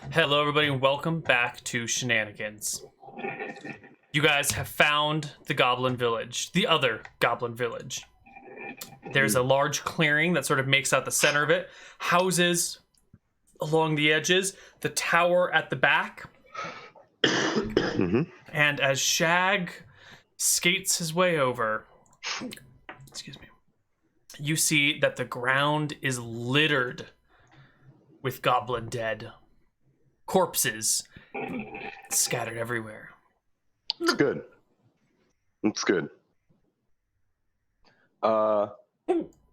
Hello, everybody, and welcome back to Shenanigans. You guys have found the Goblin Village, the other Goblin Village. There's a large clearing that sort of makes out the center of it, houses along the edges, the tower at the back. And as Shag skates his way over, excuse me, you see that the ground is littered with goblin dead. Corpses scattered everywhere. It's good. It's good. I'm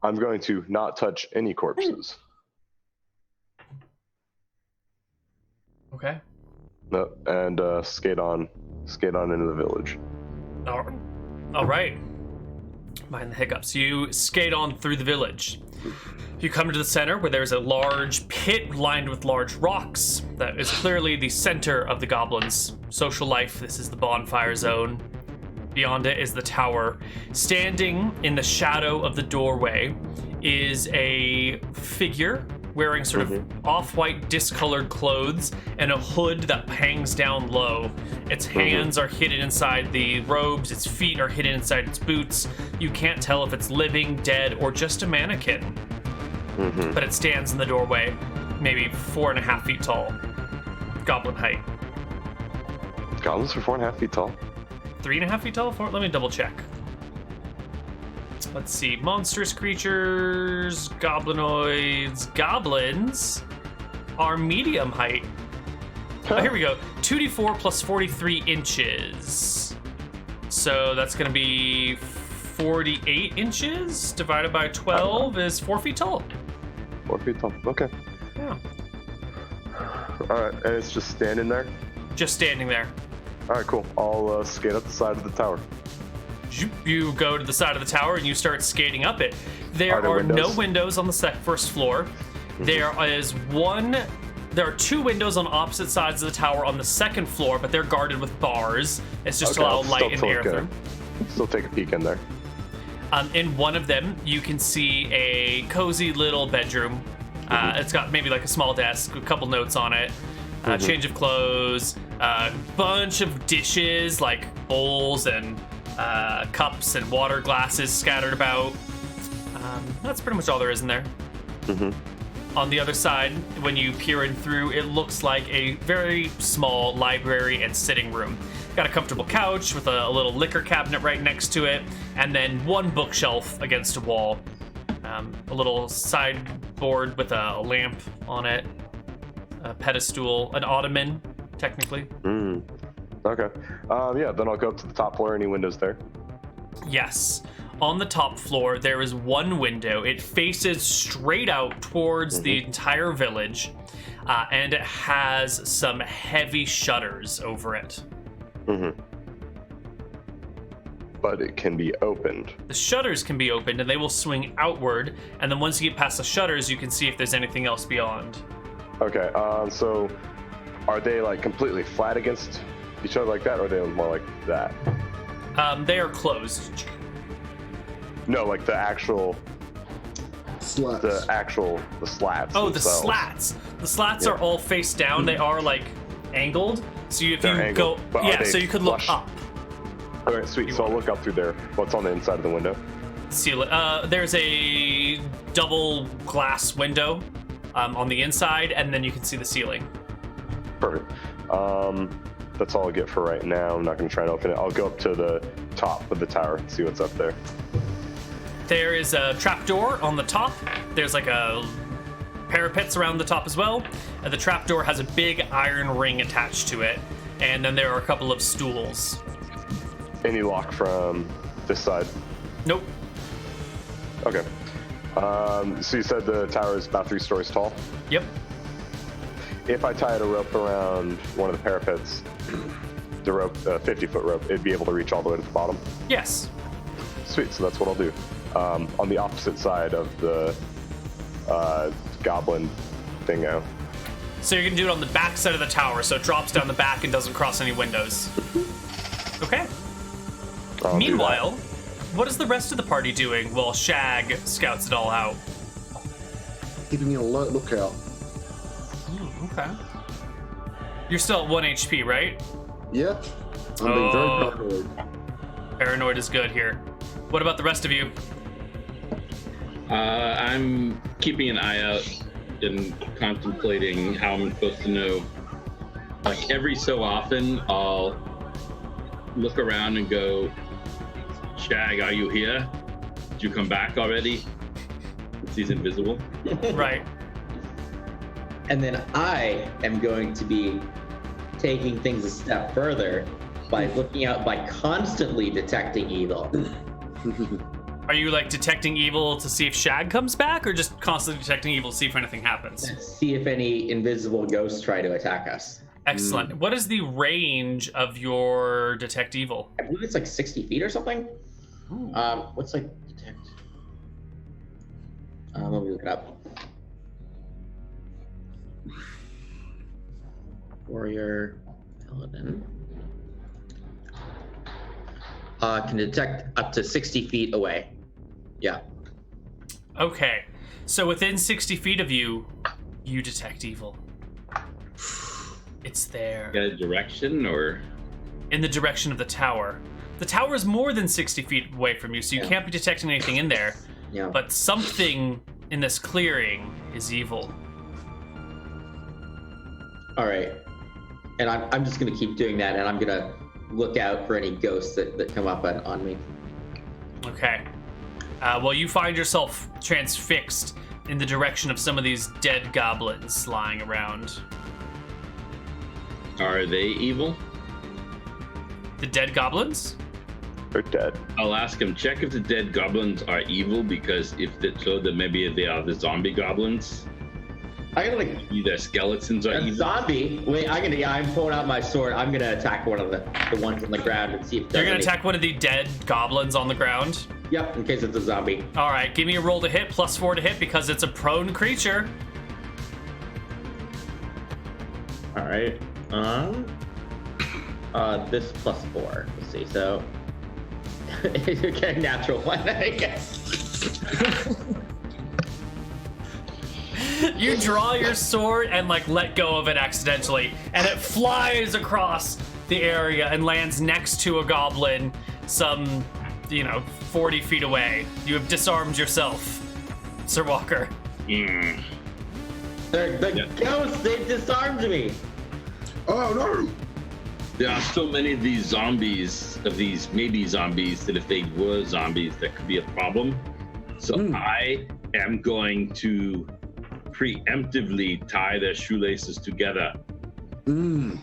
going to not touch any corpses. Okay. No, and skate on into the village. All right. Mind the hiccups. You skate on through the village. You come to the center where there's a large pit lined with large rocks. That is clearly the center of the goblins' social life. This is the bonfire zone. Beyond it is the tower. Standing in the shadow of the doorway is a figure wearing sort of off-white discolored clothes and a hood that hangs down low. Its hands are hidden inside the robes, its feet are hidden inside its boots. You can't tell if it's living, dead, or just a mannequin. But it stands in the doorway, maybe 4.5 feet tall. Goblin height. Goblins are 4.5 feet tall. 3.5 feet tall? Let me double check. Let's see. Monstrous creatures, goblinoids. Goblins are medium height. Oh, here we go. 2d4 plus 43 inches. So that's going to be 48 inches divided by 12 is 4 feet tall. 4 feet tall. Okay. Yeah. All right, and it's just standing there? Just standing there. All right, cool. I'll skate up the side of the tower. You go to the side of the tower and you start skating up it. There are no windows on the first floor. There are 2 windows on opposite sides of the tower on the second floor, but they're guarded with bars. It's just to allow light and air through. Still take a peek in there. In one of them, you can see a cozy little bedroom. It's got maybe like a small desk, a couple notes on it, change of clothes, a bunch of dishes like bowls and cups and water glasses scattered about. That's pretty much all there is in there. On the other side, when you peer in through, it looks like a very small library and sitting room. Got a comfortable couch with a little liquor cabinet right next to it, and then one bookshelf against a wall. A little sideboard with a lamp on it, a pedestal, an ottoman, technically. Okay. Yeah, then I'll go up to the top floor. Any windows there? Yes. On the top floor, there is one window. It faces straight out towards the entire village, and it has some heavy shutters over it. But it can be opened. The shutters can be opened, and they will swing outward, and then once you get past the shutters, you can see if there's anything else beyond. Okay, so are they like completely flat against each other like that, or are they more like that? They are closed. No, like the actual slats. The slats. Oh, themselves. the slats. The slats are all face down. They are like angled. So if They're you angled, go, so you could look up. All right, sweet. So I'll look up through there. What's on the inside of the window? There's a double glass window on the inside, and then you can see the ceiling. Perfect. That's all I'll get for right now. I'm not going to try and open it. I'll go up to the top of the tower and see what's up there. There is a trapdoor on the top. There's like a parapets around the top as well. And the trapdoor has a big iron ring attached to it. And then there are a couple of stools. Any lock from this side? Nope. Okay. So you said the tower is about 3 stories tall? Yep. If I tied a rope around one of the parapets, the rope, 50-foot rope, it'd be able to reach all the way to the bottom? Yes. Sweet, so that's what I'll do. On the opposite side of the goblin thingo. So you're going to do it on the back side of the tower, so it drops down the back and doesn't cross any windows. Okay. Meanwhile, what is the rest of the party doing while Shag scouts it all out? Keeping an alert lookout. Okay. You're still at 1 HP, right? Yep. I'm being very Oh. paranoid. Paranoid is good here. What about the rest of you? I'm keeping an eye out and contemplating how I'm supposed to know. Like every so often, I'll look around and go, Shag, are you here? Did you come back already? Since he's invisible. Right. And then I am going to be taking things a step further by looking out, by constantly detecting evil. Are you like detecting evil to see if Shag comes back, or just constantly detecting evil to see if anything happens? See if any invisible ghosts try to attack us. Excellent. What is the range of your detect evil? I believe it's like 60 feet or something. What's like detect? Let me look it up. Warrior, paladin. Can detect up to 60 feet away. Yeah. Okay. So within 60 feet of you, you detect evil. It's there. Got a direction or? In the direction of the tower. The tower is more than 60 feet away from you, so you Yeah. can't be detecting anything in there. Yeah. But something in this clearing is evil. All right. And I'm just gonna keep doing that, and I'm gonna look out for any ghosts that come up on me. Okay. Well, you find yourself transfixed in the direction of some of these dead goblins lying around. Are they evil? The dead goblins? They're dead. I'll ask him, check if the dead goblins are evil, because if they so, then maybe they are the zombie goblins. I'm gonna like Either skeletons are a evil. zombie. Wait, I'm pulling out my sword. I'm gonna attack one of the ones on the ground and see if You're there's gonna any- attack one of the dead goblins on the ground? Yep, in case it's a zombie. All right, give me a roll to hit, +4 to hit, because it's a prone creature. All right. This +4. Let's see. So you're getting natural one, I guess. You draw your sword and like let go of it accidentally, and it flies across the area and lands next to a goblin some, 40 feet away. You have disarmed yourself, Sir Walker. Mm. The ghosts, they've disarmed me. Oh no! There are so many of these zombies, of these maybe zombies, that if they were zombies, that could be a problem. So I am going to preemptively tie their shoelaces together. Mm.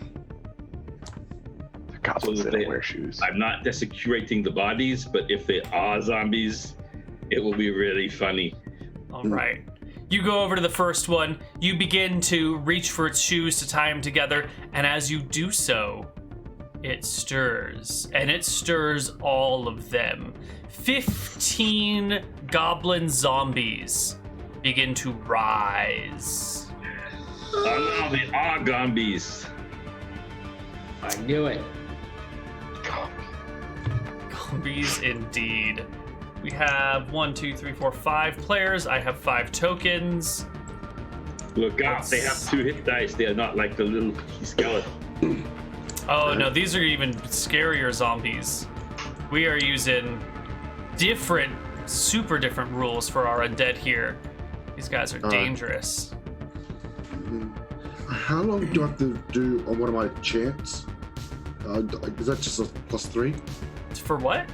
The goblins So that didn't they- wear shoes. I'm not desecrating the bodies, but if they are zombies, it will be really funny. All right. You go over to the first one. You begin to reach for its shoes to tie them together, and as you do so, it stirs, and it stirs all of them. 15 goblin zombies begin to rise. Oh no, they are zombies. I knew it. Zombies indeed. We have 1, 2, 3, 4, 5 players. I have 5 tokens. Look out, they have 2 hit dice. They are not like the little skeleton. Oh no, these are even scarier zombies. We are using different, super different rules for our undead here. These guys are dangerous. How long do I have to do on one of my chants? Is that just a +3? For what?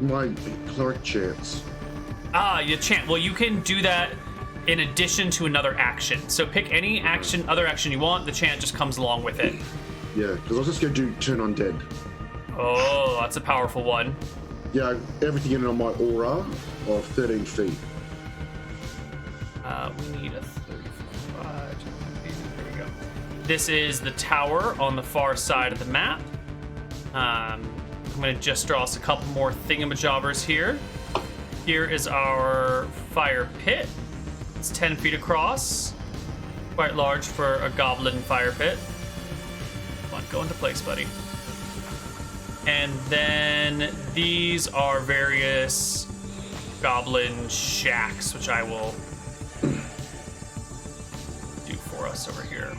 My cleric chants. You chant. Well, you can do that in addition to another action. So pick any action, other action you want. The chant just comes along with it. Yeah, because I was just going to do turn undead. Oh, that's a powerful one. Yeah, everything in on my aura of 13 feet. We need a 35. There we go. This is the tower on the far side of the map. I'm going to just draw us a couple more thingamajobbers here. Here is our fire pit. It's 10 feet across. Quite large for a goblin fire pit. Come on, go into place, buddy. And then these are various goblin shacks, which I will do for us over here.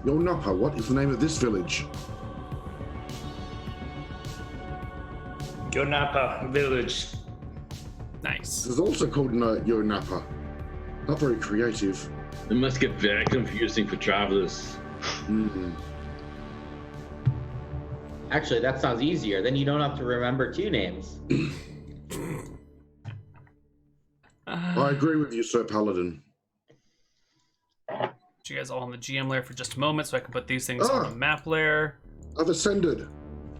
Yonapa, what is the name of this village? Yonapa village. Nice. It's also called Yonapa. Not very creative. It must get very confusing for travelers. Actually, that sounds easier. Then you don't have to remember 2 names. I agree with you, Sir Paladin. Put you guys all on the GM layer for just a moment so I can put these things on the map layer. I've ascended.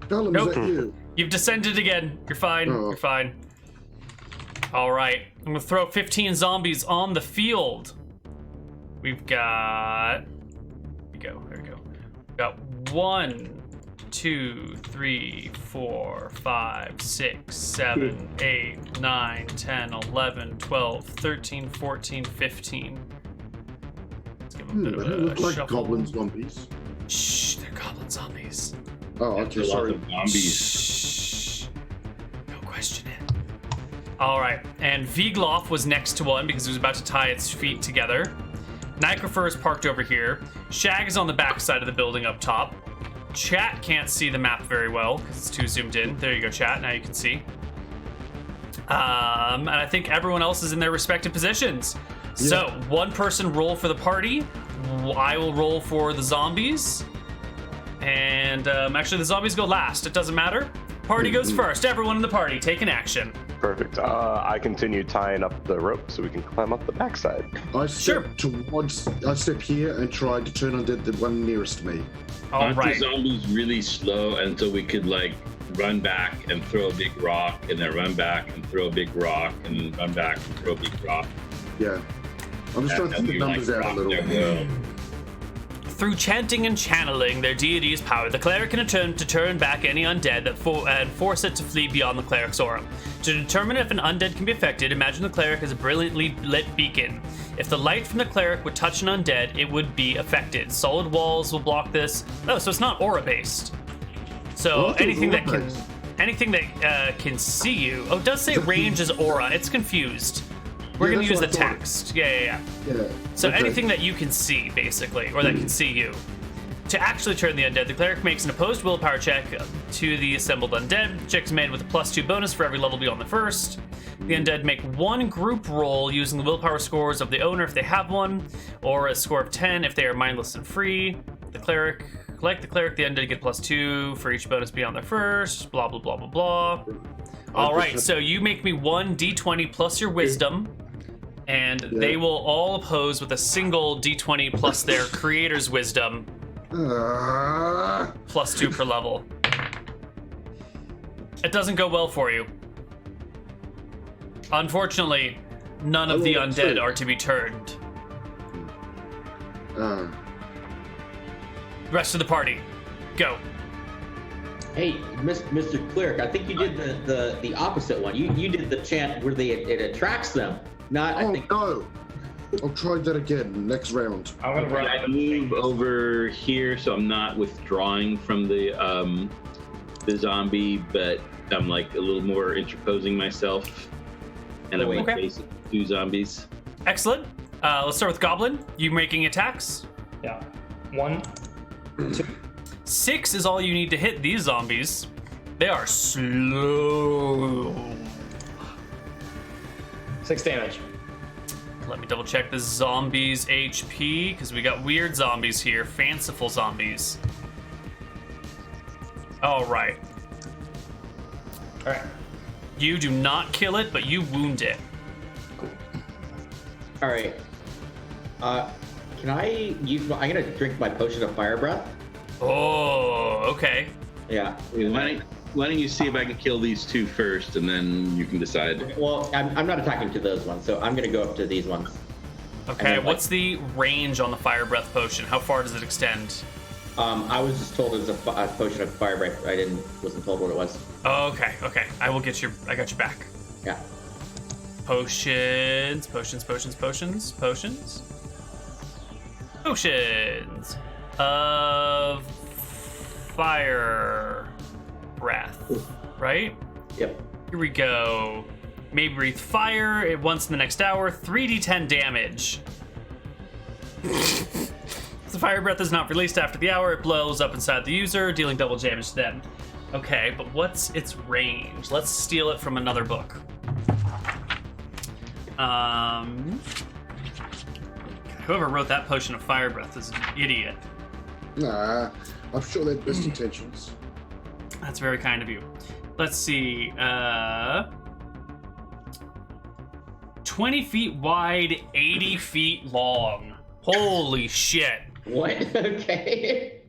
Callum, Nope. is that you? You've descended again. You're fine. Oh. You're fine. All right. I'm going to throw 15 zombies on the field. We've got... Here we go. We've got 1, 2, 3, 4, 5, 6, 7, 8, 9, 10, 11, 12, 13, 14, 15. Let's give them a bit They of a look like shuffle. goblin zombies. Shh, they're goblin zombies. Oh, okay, Lots sorry. of zombies. Shh. Don't question it. All right, and Vigloff was next to one because it was about to tie its feet together. Nycrofer is parked over here. Shag is on the back side of the building up top. Chat can't see the map very well because it's too zoomed in. There you go, chat. Now you can see. And I think everyone else is in their respective positions. Yeah. So, one person roll for the party. I will roll for the zombies. And actually, the zombies go last. It doesn't matter. Party goes first. Everyone in the party, take an action. Perfect. I continue tying up the rope so we can climb up the backside. I step here and try to turn on the one nearest me. All Aren't the right. zombies really slow until we could like run back and throw a big rock and then run back and throw a big rock and then run back and throw a big rock? Yeah. I'm just trying to And think the we, numbers like, out a rock little. their will. Through chanting and channeling their deity's power, the cleric can attempt to turn back any undead and force it to flee beyond the cleric's aura. To determine if an undead can be affected, imagine the cleric as a brilliantly lit beacon. If the light from the cleric would touch an undead, it would be affected. Solid walls will block this. Oh, so it's not aura-based. So Oh, anything that can, aura-based. anything that can see you. Oh, it does say range is aura. It's confused. We're Yeah, gonna use the that's what I thought. text. Yeah. Yeah. So okay. anything that you can see, basically, or that can see you. To actually turn the undead, the cleric makes an opposed willpower check to the assembled undead. The check is made with a +2 bonus for every level beyond the first. The undead make one group roll using the willpower scores of the owner if they have one, or a score of 10 if they are mindless and free. The cleric, the undead get +2 for each bonus beyond their first. Blah blah blah blah blah. All right, so you make me 1 d20 plus your wisdom. And they will all oppose with a single d20 plus their creator's wisdom, +2 per level. It doesn't go well for you. Unfortunately, none of the undead are to be turned. Rest of the party, go. Hey, Mr. Cleric, I think you did the opposite one. You did the chant where it attracts them. Not, I Oh think. no! I'll try that again next round. I'm gonna run. I move over here so I'm not withdrawing from the zombie, but I'm like a little more interposing myself, and I'm Okay. facing 2 zombies. Excellent. Let's start with Goblin. You making attacks? Yeah. 1, 2. 6 is all you need to hit these zombies. They are slow. 6 damage. Let me double check the zombies' HP, because we got weird zombies here, fanciful zombies. All right. All right. You do not kill it, but you wound it. All right. Can I use? I'm gonna drink my potion of fire breath. Oh, okay. Yeah. Why don't you see if I can kill these 2 first, and then you can decide. Well, I'm not attacking to those ones, so I'm gonna go up to these ones. Okay, then, what's the range on the fire breath potion? How far does it extend? I was just told it was a potion of fire breath. I wasn't told what it was. Oh, okay. I got your back. Yeah. Potions of fire breath, right? Yep. Here we go. May breathe fire once in the next hour. 3d10 damage. The fire breath is not released after the hour. It blows up inside the user, dealing double damage to them. Okay, but what's its range? Let's steal it from another book. Whoever wrote that potion of fire breath is an idiot. Nah, I'm sure they had best intentions. That's very kind of you. Let's see. 20 feet wide, 80 feet long. Holy shit. What? Okay.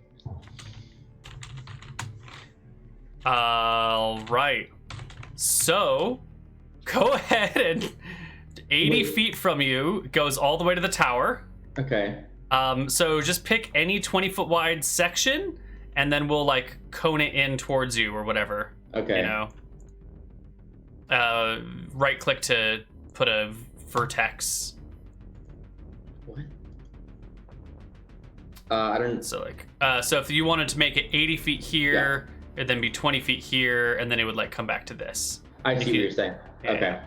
All right. So, go ahead and 80 feet from you goes all the way to the tower. Okay. So just pick any 20-foot wide section, and then we'll like cone it in towards you or whatever. Okay. You know. Right click to put a vertex. What? I don't. So like, so if you wanted to make it 80 feet here, it'd then be 20 feet here, and then it would like come back to this. I see what you're saying. Yeah. Okay.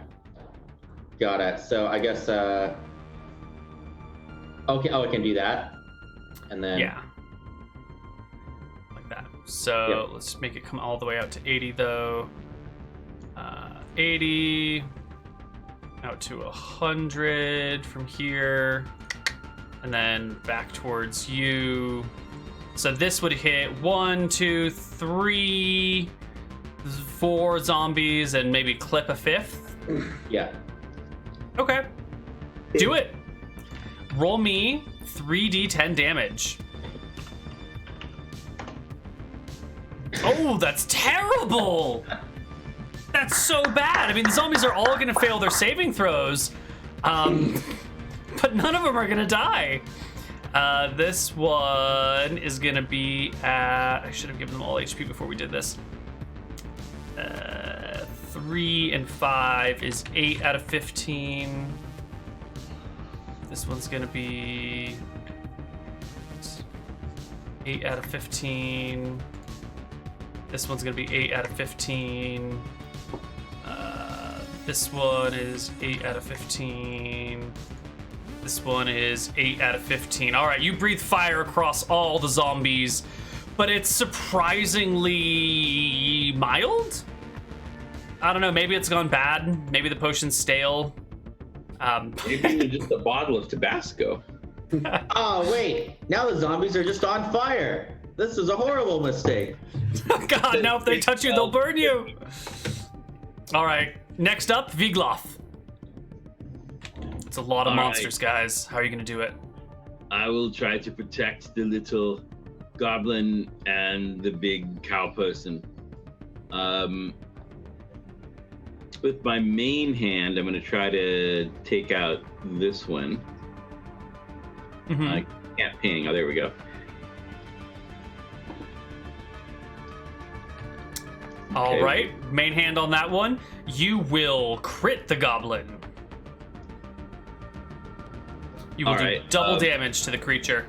Got it. So I guess. Okay. Oh, I can do that. And then. Yeah. Like that. So let's make it come all the way out to 80 though. 80 out to 100 from here, and then back towards you. So this would hit 1, 2, 3, 4 zombies, and maybe clip a 5th. Yeah. Okay. Do it. Roll me 3d10 damage. Oh, that's terrible. That's so bad. I mean, the zombies are all going to fail their saving throws, but none of them are going to die. This one is going to be at... I should have given them all HP before we did this. 3 and 5 is 8 out of 15. This one's going to be 8 out of 15. This one's going to be 8 out of 15. This one is 8 out of 15. This one is 8 out of 15. All right, you breathe fire across all the zombies, but it's surprisingly mild? I don't know, maybe it's gone bad. Maybe the potion's stale. Maybe even just a bottle of Tabasco. Oh, wait. Now the zombies are just on fire. This is a horrible mistake. Oh God, now if they touch you, they'll burn you. All right, next up, Vigloth. It's a lot of All monsters, guys. How are you gonna do it? I will try to protect the little goblin and the big cow person. With my main hand, I'm going to try to take out this one. Mhm. I can't ping. Oh, there we go. All Okay. right, main hand on that one. You will crit the goblin. You will All do right, double damage to the creature.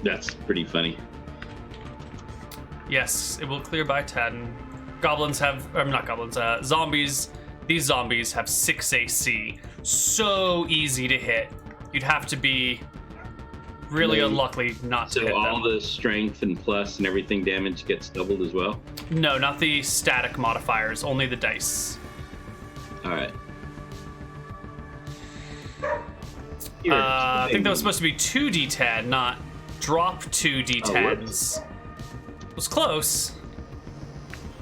That's pretty funny. Yes, it will clear by 10. Goblins have, or not goblins, zombies. These zombies have 6 AC. So easy to hit. You'd have to be really unlucky not to So hit all them. the strength and plus and everything damage gets doubled as well? No, not the static modifiers, only the dice. All right. I think that was supposed to be 2d10, not drop 2d10s. It was close.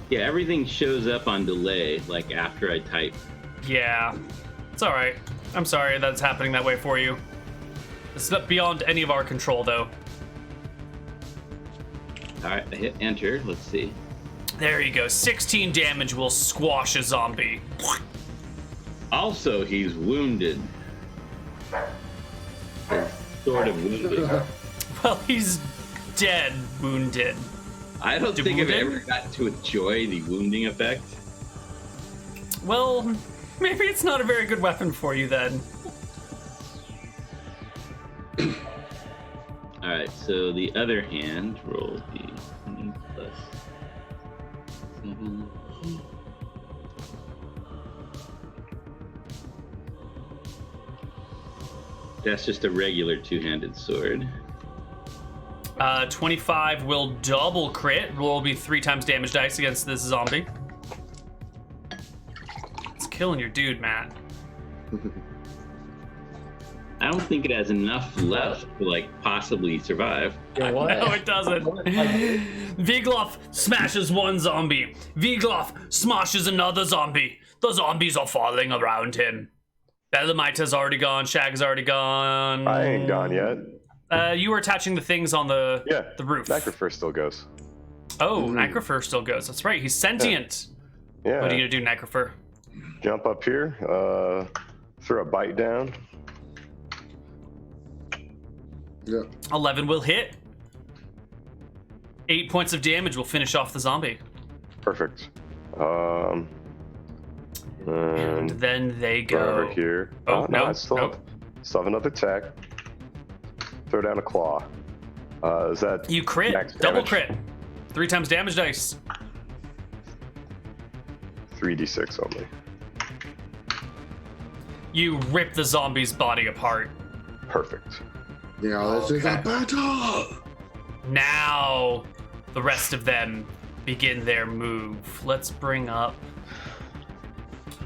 Yeah, everything shows up on delay, like after I type. Yeah, it's all right. I'm sorry that's happening that way for you. It's not beyond any of our control, though. All right, I hit enter. Let's see. There you go. 16 damage will squash a zombie. Also, he's wounded. Sort of wounded. Well, he's dead, wounded. I don't think I've Wounded? ever gotten to enjoy the wounding effect. Well, maybe it's not a very good weapon for you then. All right, so the other hand, roll the 20 plus 7. That's just a regular two-handed sword. 25 will double crit. Roll be 3 times damage dice against this zombie. It's killing your dude, Matt. I don't think it has enough left to like possibly survive. No, it doesn't. Vigloff smashes one zombie. Vigloff smashes another zombie. The zombies are falling around him. Belemite has already gone. Shag has already gone. I ain't gone yet. You were attaching the things on the roof. Necromancer still goes. Oh, Necromancer still goes. That's right. He's sentient. Yeah. What are you gonna do, Necromancer? Jump up here. Throw a bite down. Yeah. 11 will hit. 8 points of damage will finish off the zombie. Perfect. And then they Go go over here. Oh, no, I still have another attack. Throw down a claw. Is that You crit. max Double damage? crit. 3 times damage dice. 3d6 only. You rip the zombie's body apart. Perfect. Yeah, this is a Okay. battle! Now, the rest of them begin their move. Let's bring up.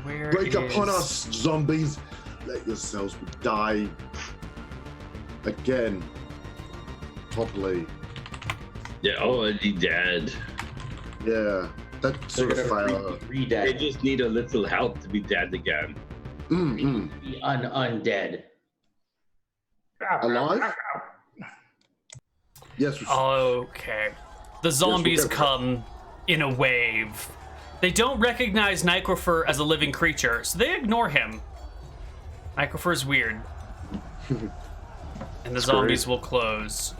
Where Break is... upon us, zombies! Let yourselves die. Again. Properly. Yeah, already dead. Yeah. That sort of fire. Re They dead. just need a little help to be dead again. Be undead. Alive? Yes. Okay. The zombies we'll get- come in a wave. They don't recognize Necromancer as a living creature, so they ignore him. Necromancer is weird. And the zombies will close.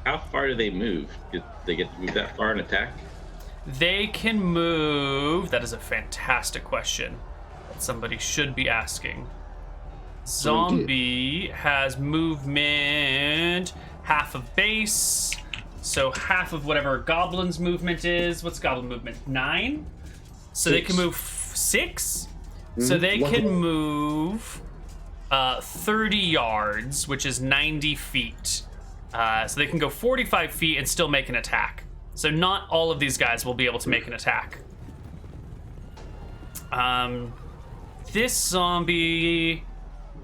How far do they move? Do they get to move that far and attack? They can move. That is a fantastic question that somebody should be asking. Zombie has movement half of base, so half of whatever Goblin's movement is. What's Goblin movement? 9? So they can move 6? So they can move 30 yards, which is 90 feet. So they can go 45 feet and still make an attack. So not all of these guys will be able to make an attack. This zombie,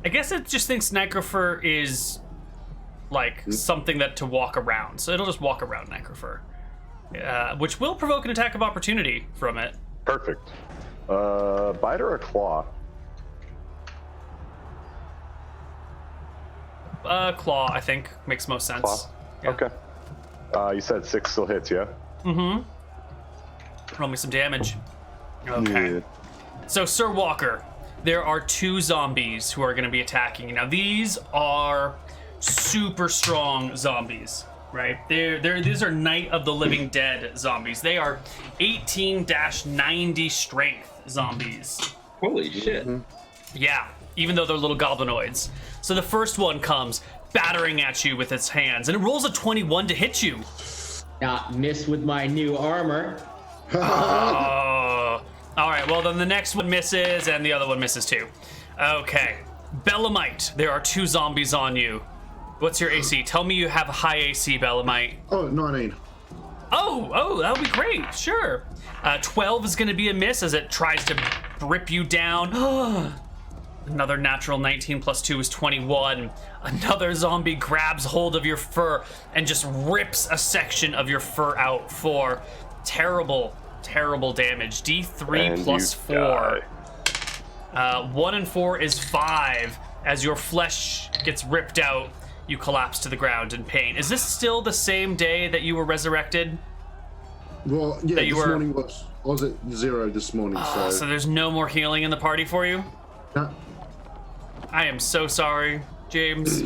I guess it just thinks Necromancer is like something that to walk around. So it'll just walk around Necromancer, which will provoke an attack of opportunity from it. Perfect. Bite or a claw? Claw, I think, makes most sense. Claw? Yeah. Okay. You said 6 still hits, yeah? Roll me some damage. Okay. Yeah. So, Sir Walker, there are 2 zombies who are going to be attacking you. Now, these are super strong zombies, right? These are Night of the Living Dead zombies. They are 18-90 strength zombies. Holy shit. Yeah, even though they're little goblinoids. So the first one comes battering at you with its hands, and it rolls a 21 to hit you. Not miss with my new armor. Oh. All right, well, then the next one misses, and the other one misses too. Okay. Belemite, there are 2 zombies on you. What's your AC? Tell me you have a high AC, Belemite. Oh, 19. Oh, that would be great. Sure. 12 is going to be a miss as it tries to rip you down. Another natural 19 plus 2 is 21. Another zombie grabs hold of your fur and just rips a section of your fur out for terrible, terrible damage. D3 And plus you 4. die. 1 and 4 is 5. As your flesh gets ripped out, you collapse to the ground in pain. Is this still the same day that you were resurrected? Well, yeah, That you this were- morning I was at 0 this morning, So there's no more healing in the party for you? Nah. I am so sorry, James.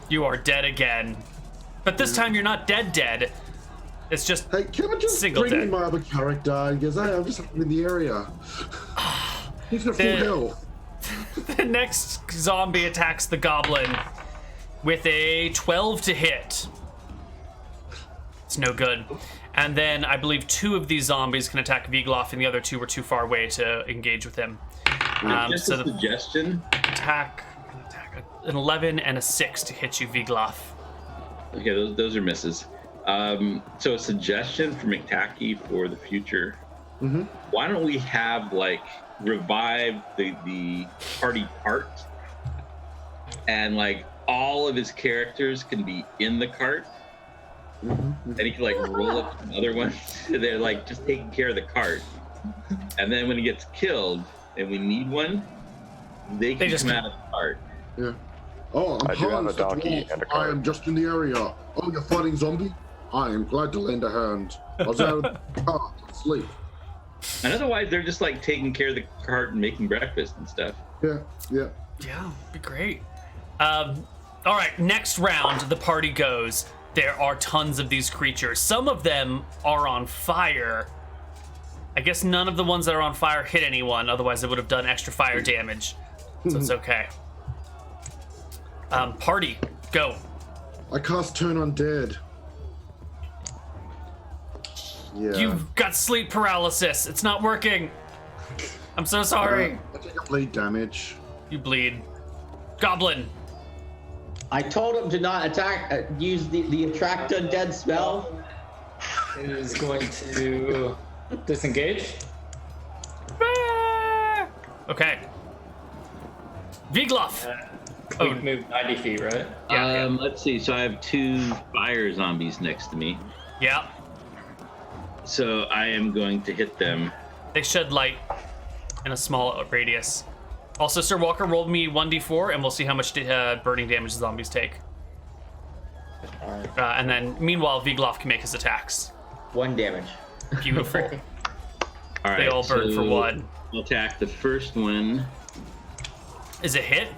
You are dead again. But this time you're not dead. It's just Hey, can I just Single bring dead. in my other character? Because hey, I'm just in the area. He's got full The- health. the next zombie attacks the goblin with a 12 to hit. It's no good. And then I believe 2 of these zombies can attack Vigloff, and the other 2 were too far away to engage with him. Just so a the suggestion. attack an 11 and a 6 to hit you, Vigloff. Okay, those are misses. So a suggestion for McTacky for the future. Mm-hmm. Why don't we have like revive the party cart, and like all of his characters can be in the cart, and he can like roll up some other ones. They're like just taking care of the cart, and then when he gets killed and we need one, they can just come out of the cart. Yeah. Oh, I'm I do have Hans a the donkey dwarf. and a I cart. am just in the area. Oh, you're fighting zombie? I am glad to lend a hand. I was out of the car asleep. And otherwise, they're just like taking care of the cart and making breakfast and stuff. Yeah, yeah. Yeah, be great. All right, next round, the party goes. There are tons of these creatures. Some of them are on fire. I guess none of the ones that are on fire hit anyone, otherwise it would have done extra fire damage. So it's okay. Party, go. I cast Turn Undead. Yeah. You've got sleep paralysis. It's not working. I'm so sorry. I take a bleed damage. You bleed. Goblin. I told him to not attack. Use the attract undead spell. It is going to disengage. Okay. Vigloff. We moved 90 feet, right? Yeah. Let's see. So I have 2 fire zombies next to me. Yeah. So I am going to hit them. They shed light in a small radius. Also, Sir Walker, roll me 1d4, and we'll see how much burning damage the zombies take. And then, meanwhile, Vigloff can make his attacks. 1 damage. Beautiful. All right. They all burn for 1. I'll attack the first one. Is it hit?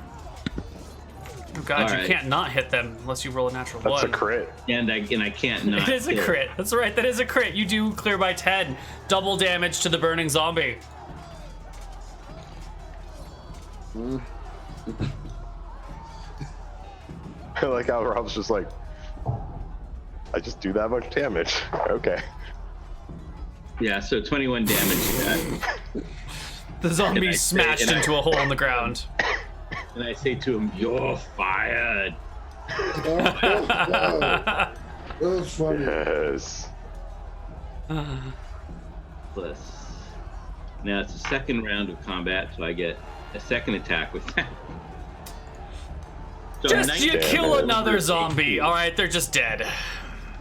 Oh god, All you right. can't not hit them unless you roll a natural That's 1. a crit. And I can't not. It is a hit. crit. That's right, that is a crit. You do clear by 10. Double damage to the burning zombie. I like how Rob's just like, I just do that much damage. Okay. Yeah. So 21 damage to that. The zombie And I say- smashed and I- into a hole in the ground. And I say to him, "You're fired." That was funny. Yes. Plus. Now it's the second round of combat, so I get a second attack with that. So Just you 19 kill another zombie. All right, they're just dead.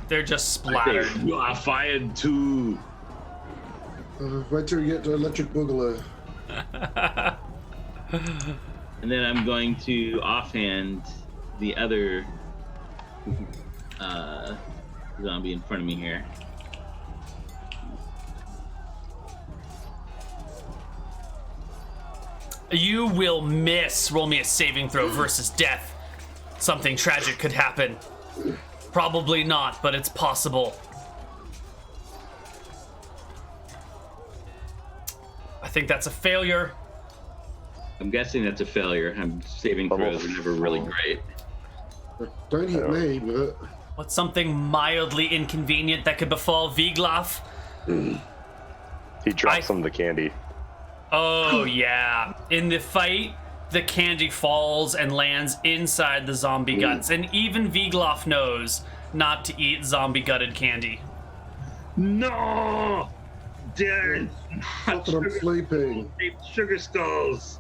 They're just splattered. You are fired too. Wait till you get to Electric Boogaloo. And then I'm going to offhand the other zombie in front of me here. You will miss. Roll me a saving throw versus death. Something tragic could happen. Probably not, but it's possible. I think that's a failure. I'm guessing that's a failure. Saving throws are never really great. Don't hit me with it. What's something mildly inconvenient that could befall Vigloff? He drops some of the candy. Oh, yeah. In the fight, the candy falls and lands inside the zombie guts, and even Vigloff knows not to eat zombie-gutted candy. No! Darren! Not that I'm sleeping. Sugar skulls!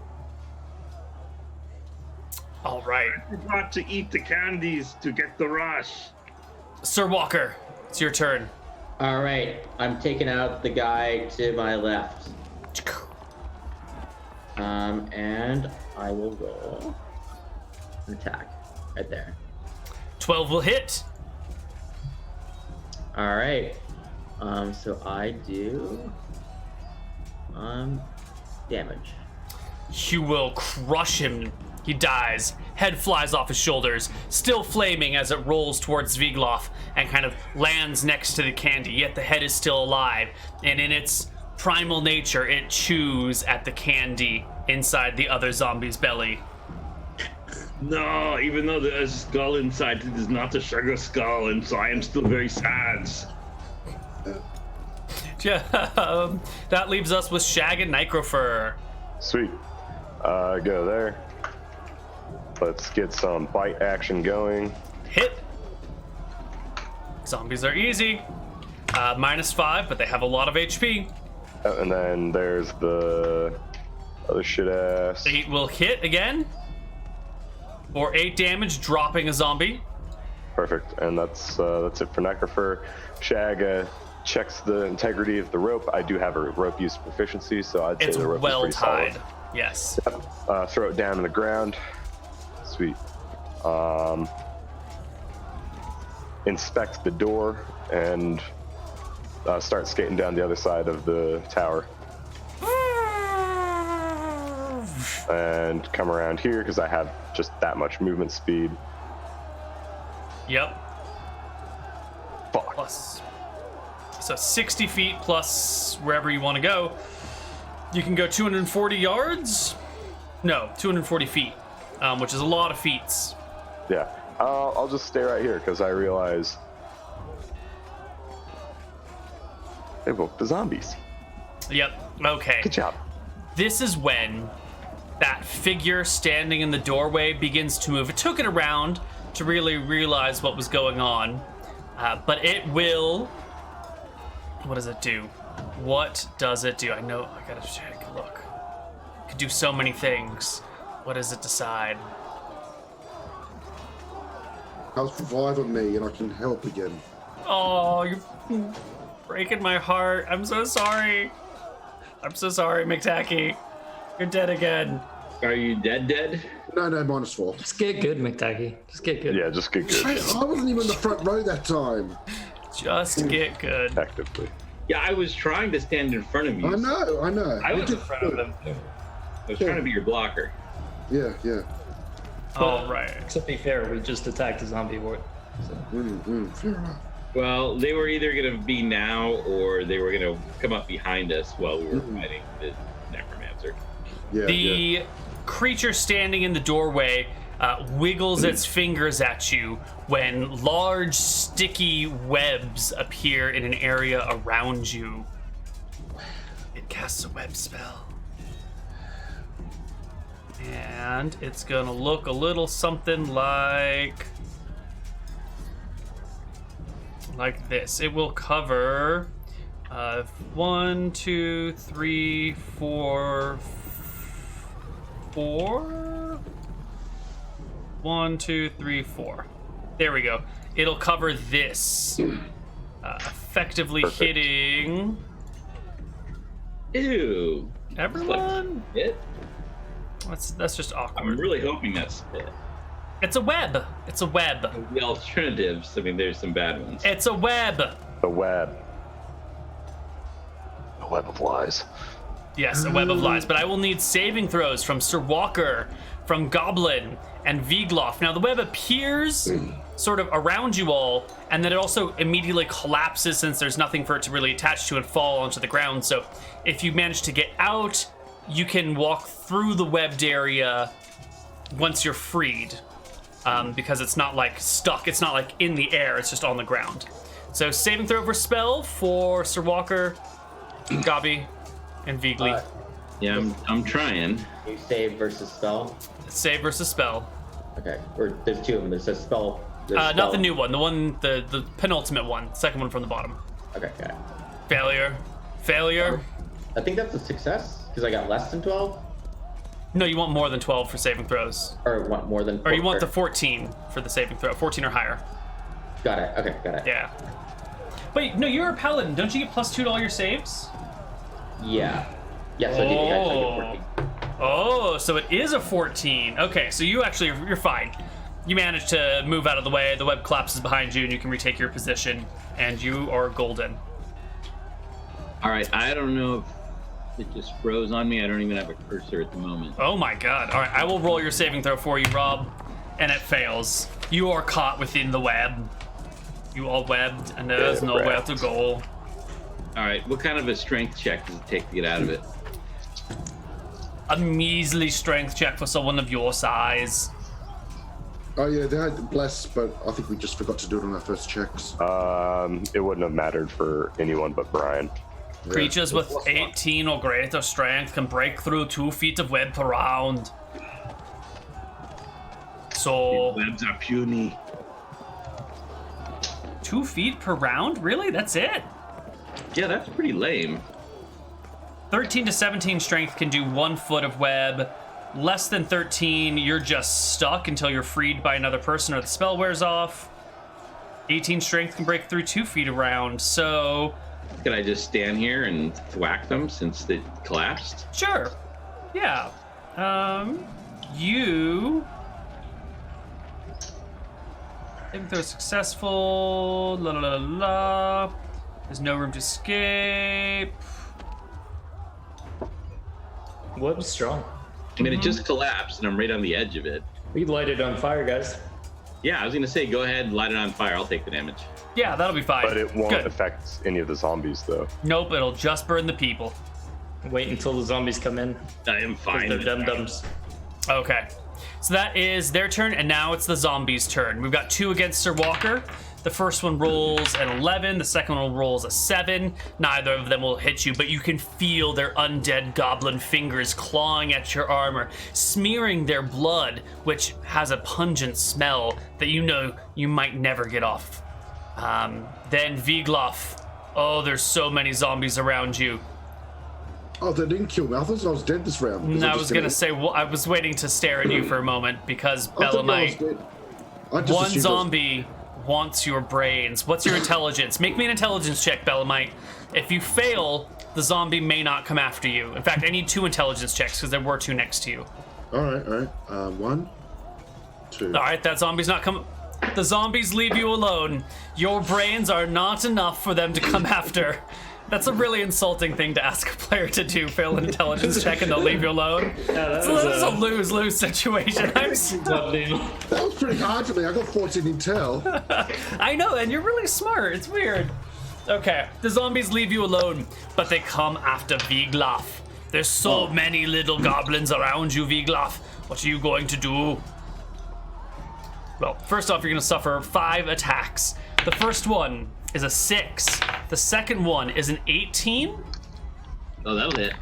All right. Got to eat the candies to get the rush. Sir Walker, it's your turn. All right, I'm taking out the guy to my left. And I will roll an attack right there. 12 will hit. All right. So I do damage. You will crush him. He dies. Head flies off his shoulders, still flaming as it rolls towards Vigloff and kind of lands next to the candy, yet the head is still alive. And in its primal nature, it chews at the candy inside the other zombie's belly. No, even though there's a skull inside, it is not a sugar skull, and so I am still very sad. That leaves us with Shag and Necrofur. Sweet. Go there. Let's get some bite action going. Hit. Zombies are easy. -5, but they have a lot of HP. And then there's the other shit ass. 8 will hit again. For 8 damage, dropping a zombie. Perfect. And that's it for Necromancer. Shag checks the integrity of the rope. I do have a rope use proficiency, so I'd say It's the rope well is pretty tied. Yes. solid. Throw it down on the ground. Sweet. Inspect the door and start skating down the other side of the tower. And come around here because I have just that much movement speed. Yep. Fuck. Plus. So 60 feet plus wherever you want to go. You can go 240 yards? No, 240 feet, which is a lot of feats. Yeah. I'll just stay right here because I realize they woke the zombies. Yep. Okay. Good job. This is when that figure standing in the doorway begins to move. It took it around to really realize what was going on, but it will. What does it do? What does it do? I know. I gotta take a look. It could do so many things. What does it decide? How's reviving me and I can help again? Oh, you're breaking my heart. I'm so sorry. I'm so sorry, McTacky. You're dead again. Are you dead? No, -4. Just get good, McTacky. Just get good. Yeah, just get good. I wasn't even in the front row that time. Just get good. Actively. Yeah, I was trying to stand in front of you. I know. I was in front of them too. I was trying to be your blocker. Yeah. All right. To be fair, we just attacked a zombie ward. So. Fair enough. Well, they were either going to be now or they were going to come up behind us while we were fighting the Necromancer. Yeah. The creature standing in the doorway wiggles its fingers at you when large sticky webs appear in an area around you. It casts a web spell. And it's gonna look a little something like this. It will cover 1, 2, 3, 4. 1, 2, 3, 4. There we go. It'll cover this, effectively Perfect. hitting Ew. everyone. It? That's just I'm awkward. really hoping that's it. It's a web. It's a web. The alternatives, I mean, there's some bad ones. It's a web. The web. The web of lies. Yes, a web of lies. But I will need saving throws from Sir Walker, from Goblin, and Vigloff. Now the web appears sort of around you all, and then it also immediately collapses since there's nothing for it to really attach to and fall onto the ground. So if you manage to get out, you can walk through the webbed area once you're freed, because it's not like stuck. It's not like in the air. It's just on the ground. So saving throw for spell for Sir Walker, Gabi, and Vigli. Yeah, I'm trying. You save versus spell. Save versus spell. Okay. Or there's two of them. There's a spell. There's Not spell. the new one. The penultimate one. Second one from the bottom. Okay. Got it. Failure. I think that's a success because I got less than 12, No, you want more than 12 for saving throws. or want more than. Or you want the 14 for the saving throw. 14 or higher. Got it. Okay. Got it. Yeah. Wait, no, you're a paladin. Don't you get +2 to all your saves? Yeah. Yeah. So I did. Oh, so it is a 14. Okay, so you're fine. You manage to move out of the way. The web collapses behind you, and you can retake your position. And you are golden. All right, I don't know if it just froze on me. I don't even have a cursor at the moment. Oh my god. All right, I will roll your saving throw for you, Rob. And it fails. You are caught within the web. You are webbed, and there's nowhere to go. All right, what kind of a strength check does it take to get out of it? A measly strength check for someone of your size. Oh yeah, they had bless, but I think we just forgot to do it on our first checks. It wouldn't have mattered for anyone but Bryan. Creatures with 18 or greater strength can break through 2 feet of web per round. So Webs are puny. 2 feet per round? Really? That's it? Yeah, that's pretty lame. 13 to 17 strength can do 1 foot of web. Less than 13, you're just stuck until you're freed by another person or the spell wears off. 18 strength can break through 2 feet around, so... Can I just stand here and thwack them since they collapsed? Sure. Yeah. You... I think they're successful. La la la la. There's no room to escape. Web's strong. I mean, it just collapsed and I'm right on the edge of it. We light it on fire, guys. Yeah, I was gonna say, go ahead and light it on fire. I'll take the damage. Yeah, that'll be fine. But it won't Good. affect any of the zombies, though. Nope, it'll just burn the people. Wait until the zombies come in. I am 'Cause fine. they're dum-dums. Okay. So that is their turn, and now it's the zombies' turn. We've got 2 against Sir Walker. The first one rolls an 11, the second one rolls a 7. Neither of them will hit you, but you can feel their undead goblin fingers clawing at your armor, smearing their blood, which has a pungent smell that you know you might never get off. Then Viglof. Oh, there's so many zombies around you. Oh, they didn't kill me. I thought I was dead this round. And I was gonna say, well, I was waiting to stare at you for a moment because Belemite, one zombie wants your brains. What's your intelligence? Make me an intelligence check, Belemite. If you fail, the zombie may not come after you. In fact, I need 2 intelligence checks because there were 2 next to you. All right. 1, 2. All right, that zombie's not coming. The zombies leave you alone. Your brains are not enough for them to come after. That's a really insulting thing to ask a player to do. Fail an intelligence check and they'll leave you alone. Yeah, This is a lose-lose situation. I'm That was pretty hard for me. I got 14 intel. I know, and you're really smart. It's weird. Okay, the zombies leave you alone, but they come after Viglof. There's so many little goblins around you, Viglof. What are you going to do? Well, first off, you're going to suffer 5 attacks. The first one is a 6. The second one is an 18. Oh, that'll hit.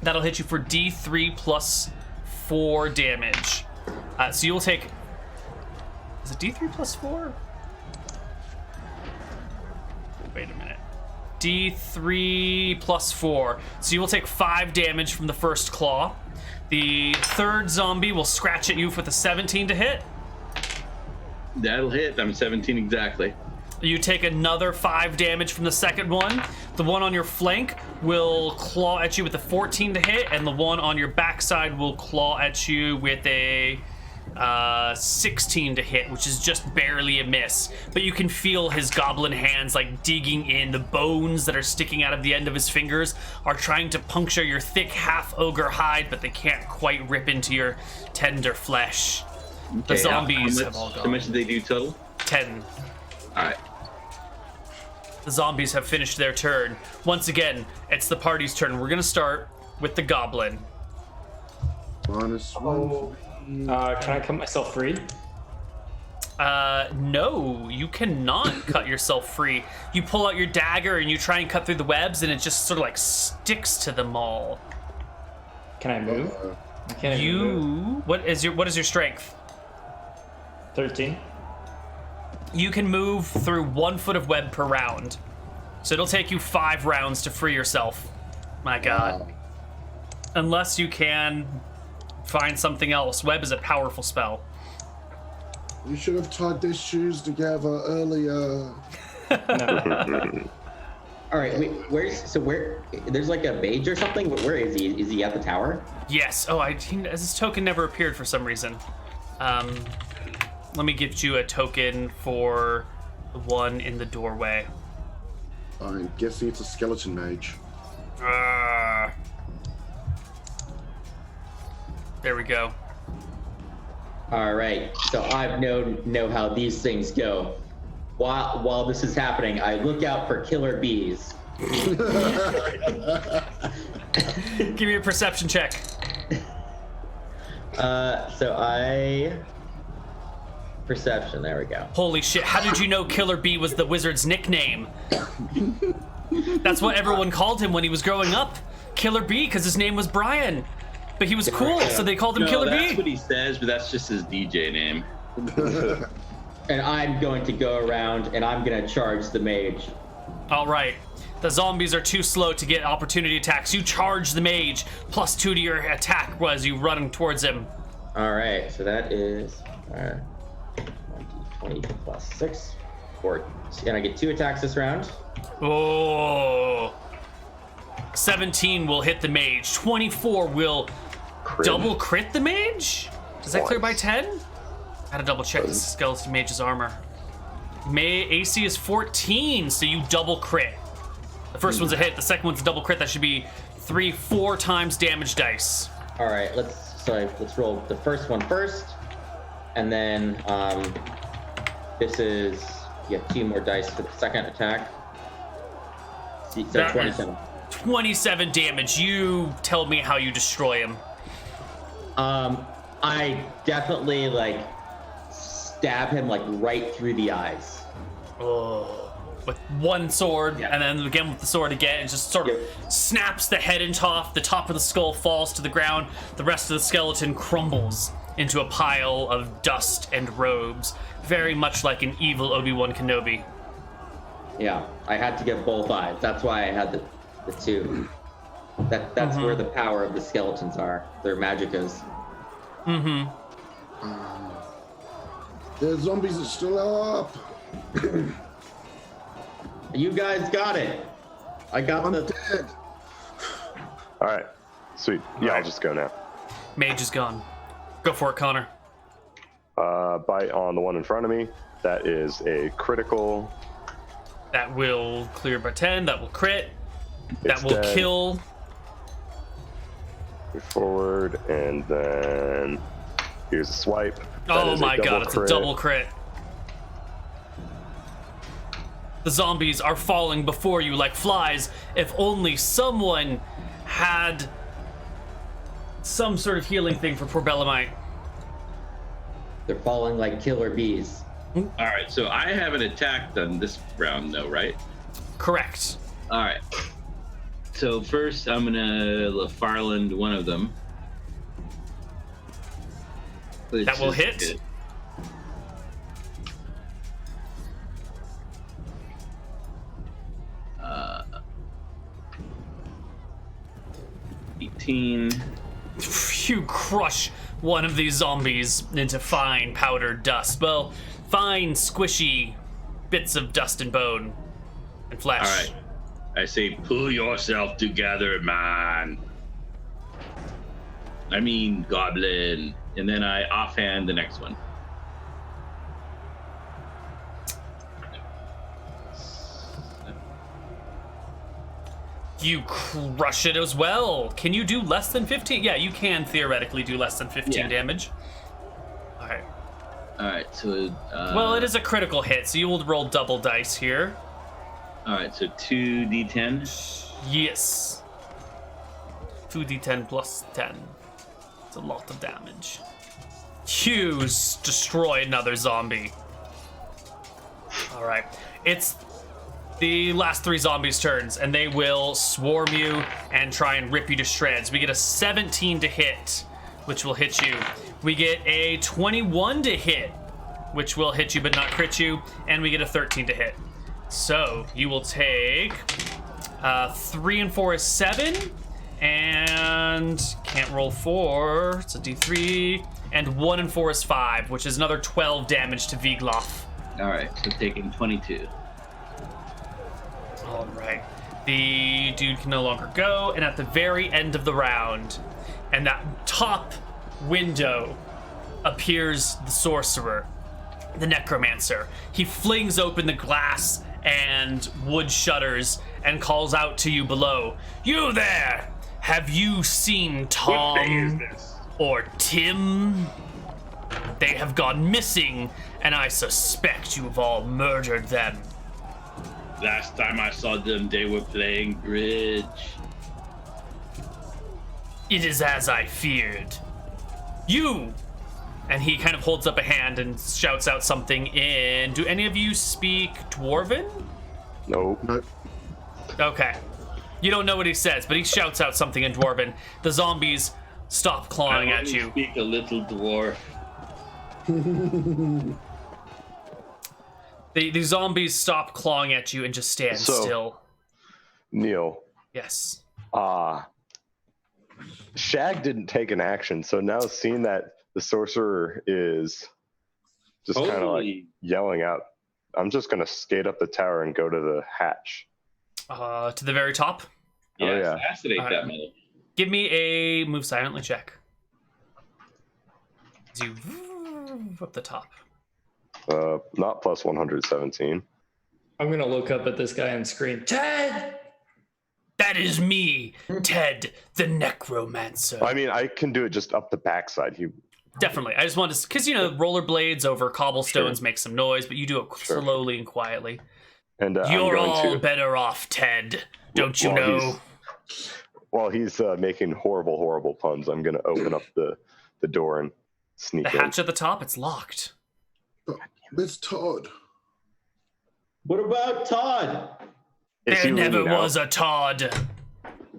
That'll hit you for D3 plus 4 damage. So you'll take... Is it D3 plus 4? Wait a minute. D3 plus 4. So you will take 5 damage from the first claw. The third zombie will scratch at you with a 17 to hit. That'll hit. I'm 17 exactly. You take another 5 damage from the second one. The one on your flank will claw at you with a 14 to hit, and the one on your backside will claw at you with a 16 to hit, which is just barely a miss. But you can feel his goblin hands like digging in. The bones that are sticking out of the end of his fingers are trying to puncture your thick half-ogre hide, but they can't quite rip into your tender flesh. The Okay, zombies have all How gone. much did they do total? 10. All right. The zombies have finished their turn. Once again, it's the party's turn. We're gonna start with the goblin. -1. Can I cut myself free? No, you cannot cut yourself free. You pull out your dagger and you try and cut through the webs, and it just sort of like sticks to them all. Can I move? I can't even move. What is your strength? 13. You can move through 1 foot of web per round, so it'll take you 5 rounds to free yourself. My God. Unless you can find something else. Web is a powerful spell. You should have tied their shoes together earlier. All right, wait, where? There's like a mage or something. Where is he? Is he at the tower? Yes. Oh, this token never appeared for some reason. Let me give you a token for the one in the doorway. I'm guessing it's a skeleton mage. There we go. All right, so I know how these things go. While this is happening, I look out for killer bees. Give me a perception check. Perception, there we go. Holy shit, how did you know Killer Bee was the wizard's nickname? That's what everyone called him when he was growing up. Killer Bee, because his name was Bryan. But he was cool, so they called him Killer That's Bee. what he says, but that's just his DJ name. And I'm going to go around and I'm going to charge the mage. All right. The zombies are too slow to get opportunity attacks. You charge the mage, +2 to your attack as you run towards him. All right, so that is 20 plus 6. And I get 2 attacks this round. Oh. 17 will hit the mage. 24 will double crit the mage? Does that clear by 10? I gotta double check the skeleton mage's armor. AC is 14, so you double crit. The first one's a hit, the second one's a double crit. That should be 4 times damage dice. All right, let's roll the first one first, and then this is you have 2 more dice for the second attack. So That 27. 27 damage. You tell me how you destroy him. I definitely stab him right through the eyes. Oh, with one sword, and then again with the sword again, and just sort of snaps the head into off. The top of the skull falls to the ground. The rest of the skeleton crumbles into a pile of dust and robes, very much like an evil Obi-Wan Kenobi. Yeah, I had to get both eyes. That's why I had the 2. That's where the power of the skeletons are. Their magicas. The zombies are still up. You guys got it. I got I'm the. dead. All right, sweet. Yeah, I'll just go now. Mage is gone. Go for it, Connar. Bite on the one in front of me. That is a critical. That will clear by 10. That will crit. That It's will dead. kill. Move forward, and then here's a swipe. That Oh is a my god, double it's crit. a double crit. The zombies are falling before you like flies. If only someone had some sort of healing thing for poor Bellamite. They're falling like killer bees. All right, so I haven't attacked on this round, though, right? Correct. All right. So first, I'm gonna LaFarland one of them. Which That will is hit. good. Uh, 18. You crush one of these zombies into fine powdered dust. Well, fine, squishy bits of dust and bone and flesh. All right. I say, pull yourself together, man. I mean, goblin. And then I offhand the next one. You crush it as well. Can you do less than 15? Yeah, you can theoretically do less than 15 damage. All right. All right, so... Well, it is a critical hit, so you will roll double dice here. All right, so 2d10. Yes. 2d10 plus 10. It's a lot of damage. You destroy another zombie. All right. It's the last 3 zombies' turns, and they will swarm you and try and rip you to shreds. We get a 17 to hit, which will hit you. We get a 21 to hit, which will hit you but not crit you, and we get a 13 to hit. So you will take 3 and 4 is 7, and can't roll 4. It's a D3, and 1 and 4 is 5, which is another 12 damage to Vigloff. All right, so taking 22. All right, the dude can no longer go, and at the very end of the round, and that top window appears the sorcerer, the Necromancer. He flings open the glass and wood shutters and calls out to you below. You there! Have you seen Tom or Tim? They have gone missing, and I suspect you've all murdered them. Last time I saw them, they were playing bridge. It is as I feared. You! And he kind of holds up a hand and shouts out something in... Do any of you speak Dwarven? Nope. Nope. Okay. You don't know what he says, but he shouts out something in Dwarven. The zombies stop clawing at you. Speak a little dwarf. The zombies stop clawing at you and just stand still. Neal. Yes. Shag didn't take an action, so now seeing that the sorcerer is just kind of like yelling out, I'm just going to skate up the tower and go to the hatch. To the very top? Yeah, assassinate that metal. Give me a move silently check. As you up the top. Not plus 117. I'm gonna look up at this guy and scream, Ted! That is me, Ted, the Necromancer. I mean, I can do it just up the backside. Definitely. I just wanted to, because, rollerblades over cobblestones make some noise, but you do it slowly and quietly. And you're all better off, Ted. Don't you know? While he's making horrible, horrible puns, I'm going to open up the door and sneak in. The hatch at the top, it's locked. It's Todd. What about Todd? There never was a Todd.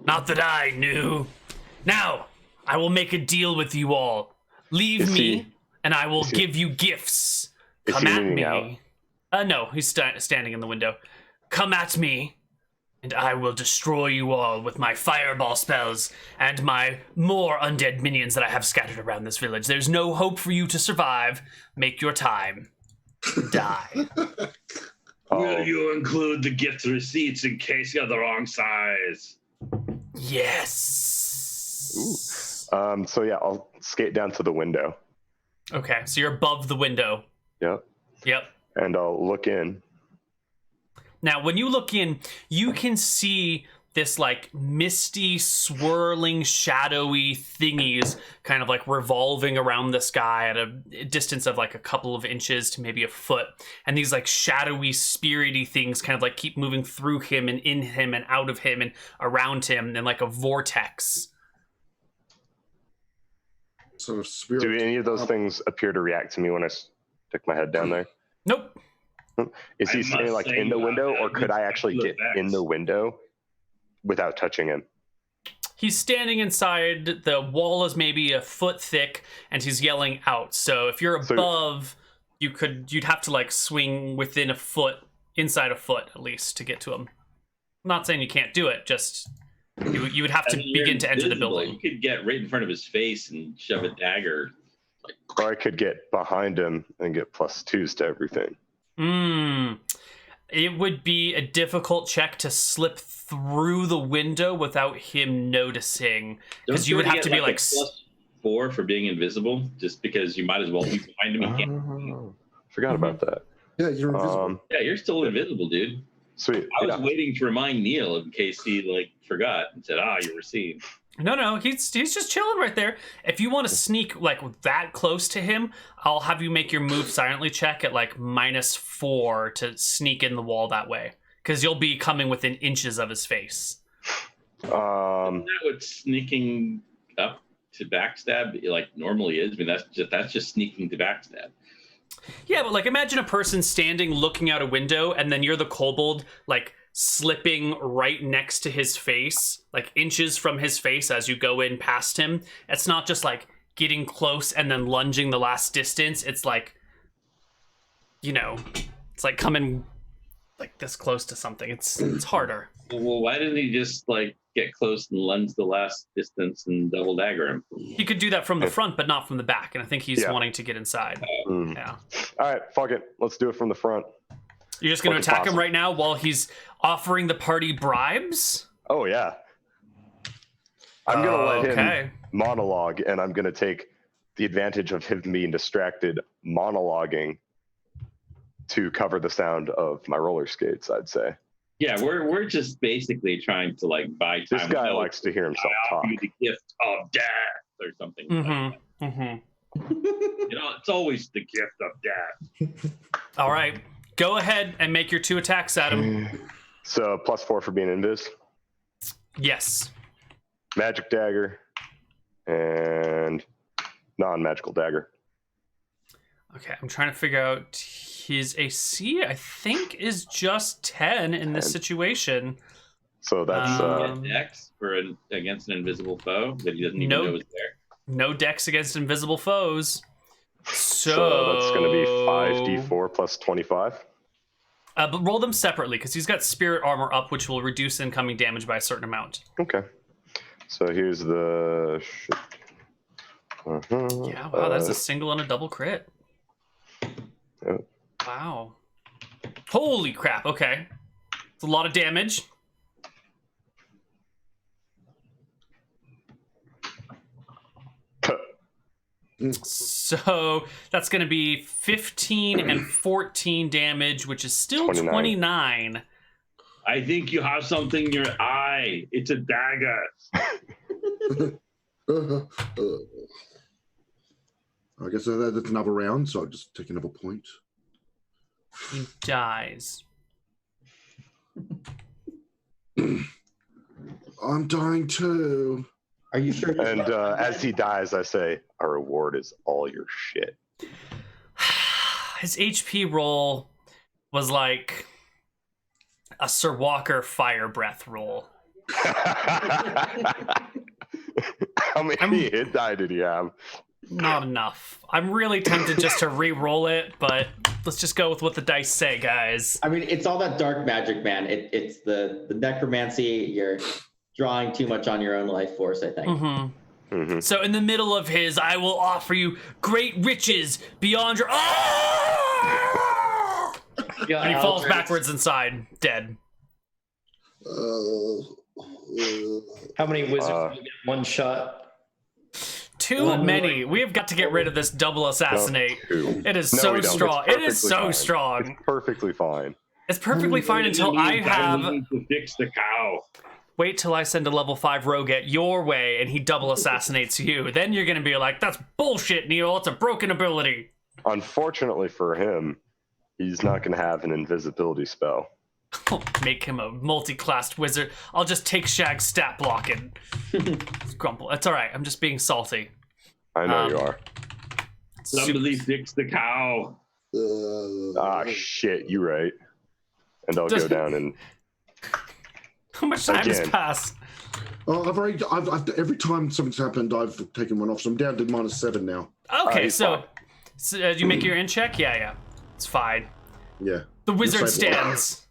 Not that I knew. Now, I will make a deal with you all. Leave me, and I will give you gifts. Come at me. No, he's standing in the window. Come at me, and I will destroy you all with my fireball spells and my more undead minions that I have scattered around this village. There's no hope for you to survive. Make your time. Die. Will you include the gift receipts in case you're the wrong size? Yes. Ooh. So yeah, I'll skate down to the window. Okay, so you're above the window. Yep. And I'll look in. Now, when you look in, you can see this like misty, swirling, shadowy thingies kind of like revolving around the sky at a distance of like a couple of inches to maybe a foot. And these like shadowy, spirity things kind of like keep moving through him and in him and out of him and around him in like a vortex. Sort of spirit. Do any of those things appear to react to me when I stick my head down there? Nope. Is he standing like in the window, or could I actually get in the window without touching him? He's standing inside. The wall is maybe a foot thick, and he's yelling out. So if you're above, you'd have to like swing within a foot, inside a foot at least, to get to him. I'm not saying you can't do it. Just you would have to begin to enter the building. You could get right in front of his face and shove a dagger. Or I could get behind him and get +2s to everything. It would be a difficult check to slip through the window without him noticing, because you would have to be like +4 for being invisible, just because you might as well be behind him. Forgot about that. Yeah, you're invisible. Yeah, you're still invisible, dude. Sweet. I was waiting to remind Neal in case he like forgot and said, you were seen. No, he's just chilling right there. If you want to sneak like that close to him, I'll have you make your move silently check at like -4 to sneak in the wall that way, because you'll be coming within inches of his face. Isn't that what sneaking up to backstab like normally is? I mean, that's just sneaking to backstab. Yeah, but like imagine a person standing looking out a window, and then you're the kobold like slipping right next to his face, like inches from his face as you go in past him. It's not just like getting close and then lunging the last distance. It's like, it's like coming like this close to something. It's harder. Well, why didn't he just like get close and lunge the last distance and double dagger him? He could do that from the front, but not from the back. And I think he's wanting to get inside. Yeah. All right, fuck it. Let's do it from the front. You're just going to attack him right now while he's offering the party bribes? Oh, yeah. I'm going to let him monologue, and I'm going to take the advantage of him being distracted monologuing to cover the sound of my roller skates, I'd say. Yeah, we're just basically trying to like buy time. This guy likes to hear himself talk. You the gift of death or something. Like that. It's always the gift of death. All right. Go ahead and make your 2 attacks at him. So +4 for being invis. Yes. Magic dagger and non-magical dagger. Okay, I'm trying to figure out his AC. I think is just 10 in this situation. So that's Dex against an invisible foe that he doesn't even know is there. No dex against invisible foes. So that's going to be 5d4 plus 25. But roll them separately because he's got spirit armor up, which will reduce incoming damage by a certain amount. Okay. So here's the shit. Yeah, wow, that's a single and a double crit. Yep. Wow. Holy crap, okay. It's a lot of damage. So that's going to be 15 and 14 damage, which is still 29. I think you have something in your eye. It's a dagger. I guess that's another round, so I'll just take another point. He dies. I'm dying too. Are you sure? And as he dies, I say, our reward is all your shit. His HP roll was like a Sir Walker fire breath roll. How many hit die did he have? Not enough. I'm really tempted just to re-roll it, but let's just go with what the dice say, guys. I mean, it's all that dark magic, man. It's the necromancy. You're drawing too much on your own life force, I think. Mm-hmm. Mm-hmm. So in the middle of his, I will offer you great riches beyond your... Oh! And he falls backwards inside, dead. How many wizards will get one shot? Too many. We have got to get rid of this double assassinate. It is so strong. It is so strong. It's perfectly fine. It's perfectly fine until I have... to fix the cow. Wait till I send a level 5 rogue at your way and he double assassinates you. Then you're going to be like, that's bullshit, Neal. It's a broken ability. Unfortunately for him, he's not going to have an invisibility spell. Make him a multi-classed wizard. I'll just take Shag's stat block and grumble. It's all right. I'm just being salty. I know you are. Somebody fix the cow. Shit, you right. And I'll go down and... How much time has passed? Oh, I've every time something's happened, I've taken one off, so I'm down to -7 now. Okay, so you make your in check? Yeah. It's fine. Yeah. The wizard stands.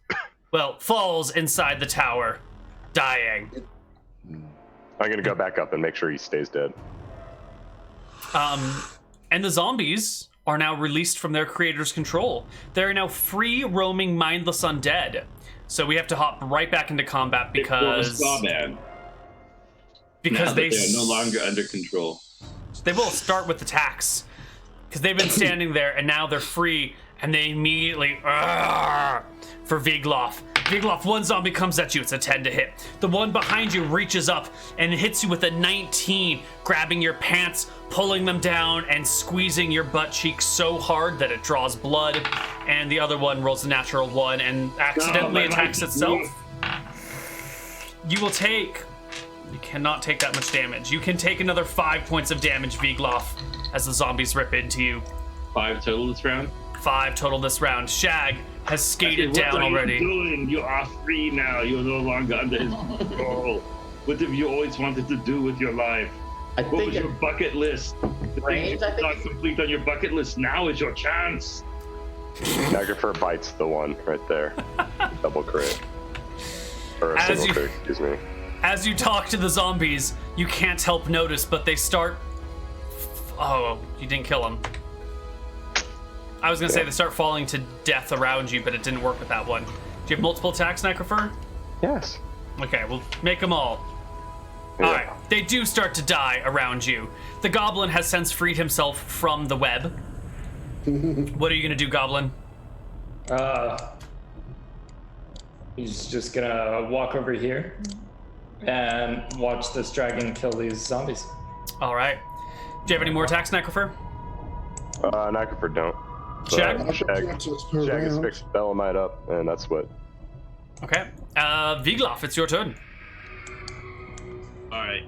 Well, falls inside the tower, dying. I'm gonna go back up and make sure he stays dead. And the zombies are now released from their creator's control. They're now free, roaming, mindless undead. So we have to hop right back into combat because they're no longer under control. They will start with attacks because they've been standing there and now they're free and they immediately for Vigloff. Vigloff, one zombie comes at you. It's a 10 to hit. The one behind you reaches up and hits you with a 19, grabbing your pants, pulling them down, and squeezing your butt cheek so hard that it draws blood. And the other one rolls a natural 1 and accidentally attacks itself. You cannot take that much damage. You can take another 5 points of damage, Vigloff, as the zombies rip into you. 5 total this round? 5 total this round. Shag has skated down already. What are you doing? You are free now. You're no longer under his control. What have you always wanted to do with your life? What was your bucket list? The things you did not complete on your bucket list. Now is your chance. Niagara bites the one right there. Double crit. Or a single crit, excuse me. As you talk to the zombies, you can't help notice, but they start... Oh, you didn't kill them. I was going to say they start falling to death around you, but it didn't work with that one. Do you have multiple attacks, Necrofer? Yes. Okay, we'll make them all. Yeah. All right, they do start to die around you. The goblin has since freed himself from the web. What are you going to do, goblin? He's just going to walk over here and watch this dragon kill these zombies. All right. Do you have any more attacks, Necrofer? Necrofer don't. Shag is fixed Belemite up, and that's what. Okay. Vigloff, it's your turn. All right.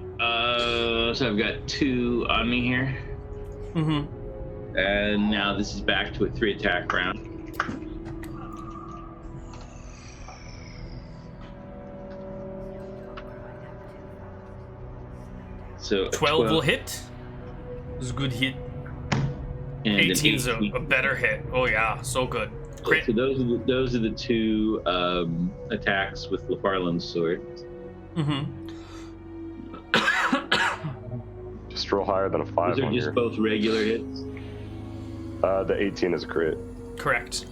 So I've got 2 on me here. Mm-hmm. And now this is back to a 3 attack round. 5 So 12 will hit. It's a good hit. And 18's a better hit. Oh yeah, so good. Crit. So those are the two attacks with LaFarland's sword. Mm-hmm. Just roll higher than a 5 Those are on just here. both regular hits. The 18 is a crit. Correct.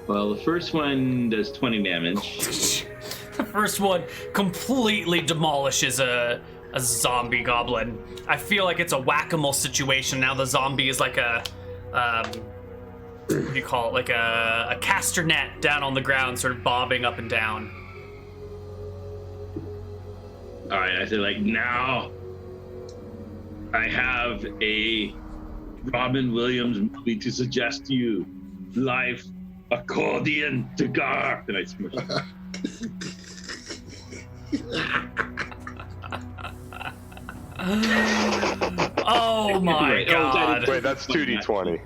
Well, the first one does 20 damage. The first one completely demolishes a zombie goblin. I feel like it's a whack-a-mole situation. Now the zombie is like a what do you call it? Like a caster net down on the ground, sort of bobbing up and down. All right, I say like, now I have a Robin Williams movie to suggest to you. Life accordion to Gar. And I smush it. Oh my Right. Oh, god. Wait, that's 2d20.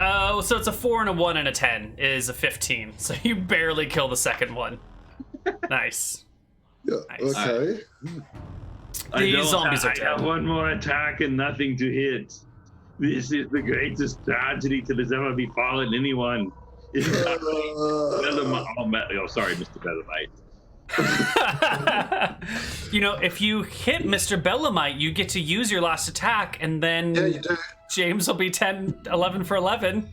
Oh, so it's a 4 and a 1 and a 10 is a 15. So you barely kill the second one. Nice. Yeah, Nice. okay. These zombies are I have dead. one more attack and nothing to hit. This is the greatest tragedy that has ever befallen anyone. It's not oh, sorry, Mr. Bellamite. You know, if you hit Mr. Bellamite, you get to use your last attack, and then Yeah, you do. James will be 11 for 11.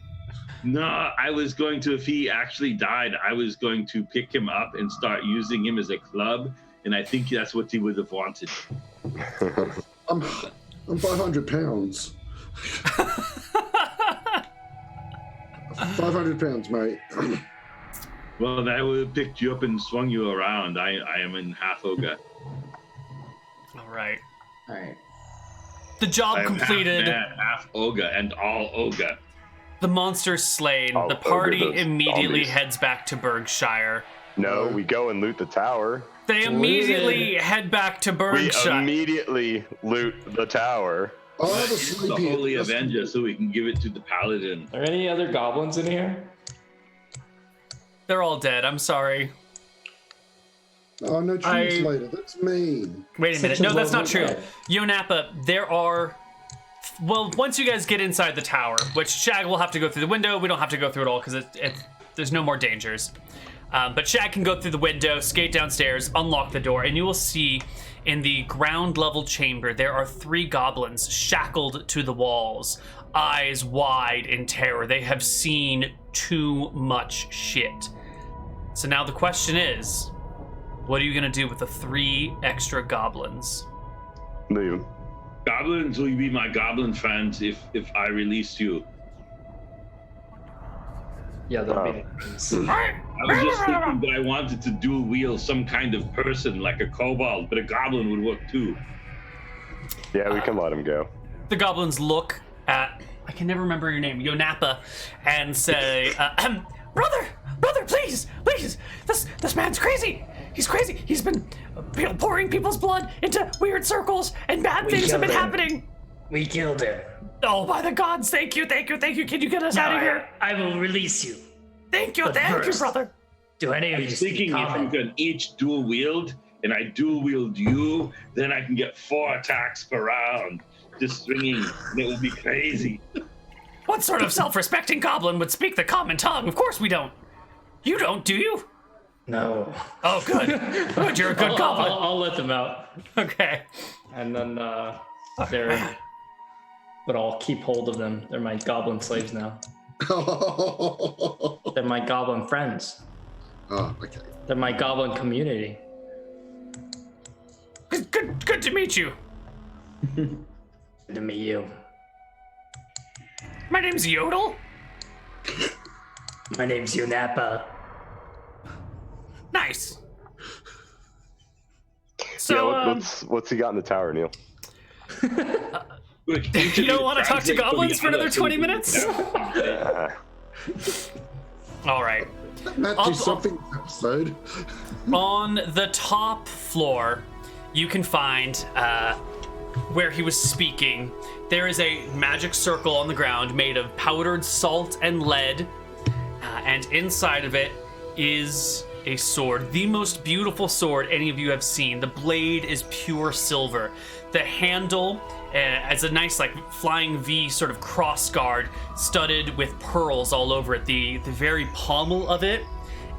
No, I was going to, if he actually died, I was going to pick him up and start using him as a club, and I think that's what he would have wanted. I'm 500 pounds. 500 pounds, mate. Well, that would have picked you up and swung you around. I am in half ogre. All right. All right. The job I am completed. half man, half ogre, and all ogre. The monster's slain. I'll The party ogre those immediately zombies. heads back to Berkshire. No, we go and loot the tower. They immediately head back to We Berkshire. immediately loot the tower. I have a The sleepy. Holy Avenger, so we can give it to the Paladin. Are there any other goblins in here? They're all dead. I'm sorry. Oh, no translator. That's mean. Wait a minute. Such a No, that's low not true. number. Yonappa, there are... Well, once you guys get inside the tower, which Shag will have to go through the window, we don't have to go through it all because there's no more dangers. But Shag can go through the window, skate downstairs, unlock the door, and you will see in the ground level chamber there are 3 goblins shackled to the walls, eyes wide in terror. They have seen too much shit. So now the question is, what are you gonna do with the 3 extra goblins? Leave 'em. Goblins, will you be my goblin friends if I release you? Yeah, that'll be. I was just thinking that I wanted to dual wield some kind of person, like a kobold, but a goblin would work too. Yeah, we can let him go. The goblins look at, I can never remember your name, Yonappa, and say, brother, please, this man's crazy. He's crazy. He's been pouring people's blood into weird circles, and bad things have been happening. We killed him. Oh, by the gods, thank you. Can you get us out of here? I will release you. Thank you, But thank you, first- brother. Do any of I you was speak thinking if you common? can each dual wield, and I dual wield you, then I can get 4 attacks per round, just swinging, and it will be crazy. What sort of self-respecting goblin would speak the common tongue? Of course we don't. You don't, do you? No. Oh, good. Good, you're a good goblin. I'll let them out, Okay. and then they're. But I'll keep hold of them. They're my goblin slaves now. They're my goblin friends. Oh, okay. They're my goblin community. Good to meet you. Good to meet you. My name's Yodel. My name's Yonappa. Nice. So, Yeah, what's he got in the tower, Neil? you don't want to talk to goblins for another 20 minutes? All right. Matt, do something this episode. On the top floor, you can find where he was speaking. There is a magic circle on the ground made of powdered salt and lead, and inside of it is a sword, the most beautiful sword any of you have seen. The blade is pure silver. The handle as a nice like flying V sort of cross guard studded with pearls all over it. The very pommel of it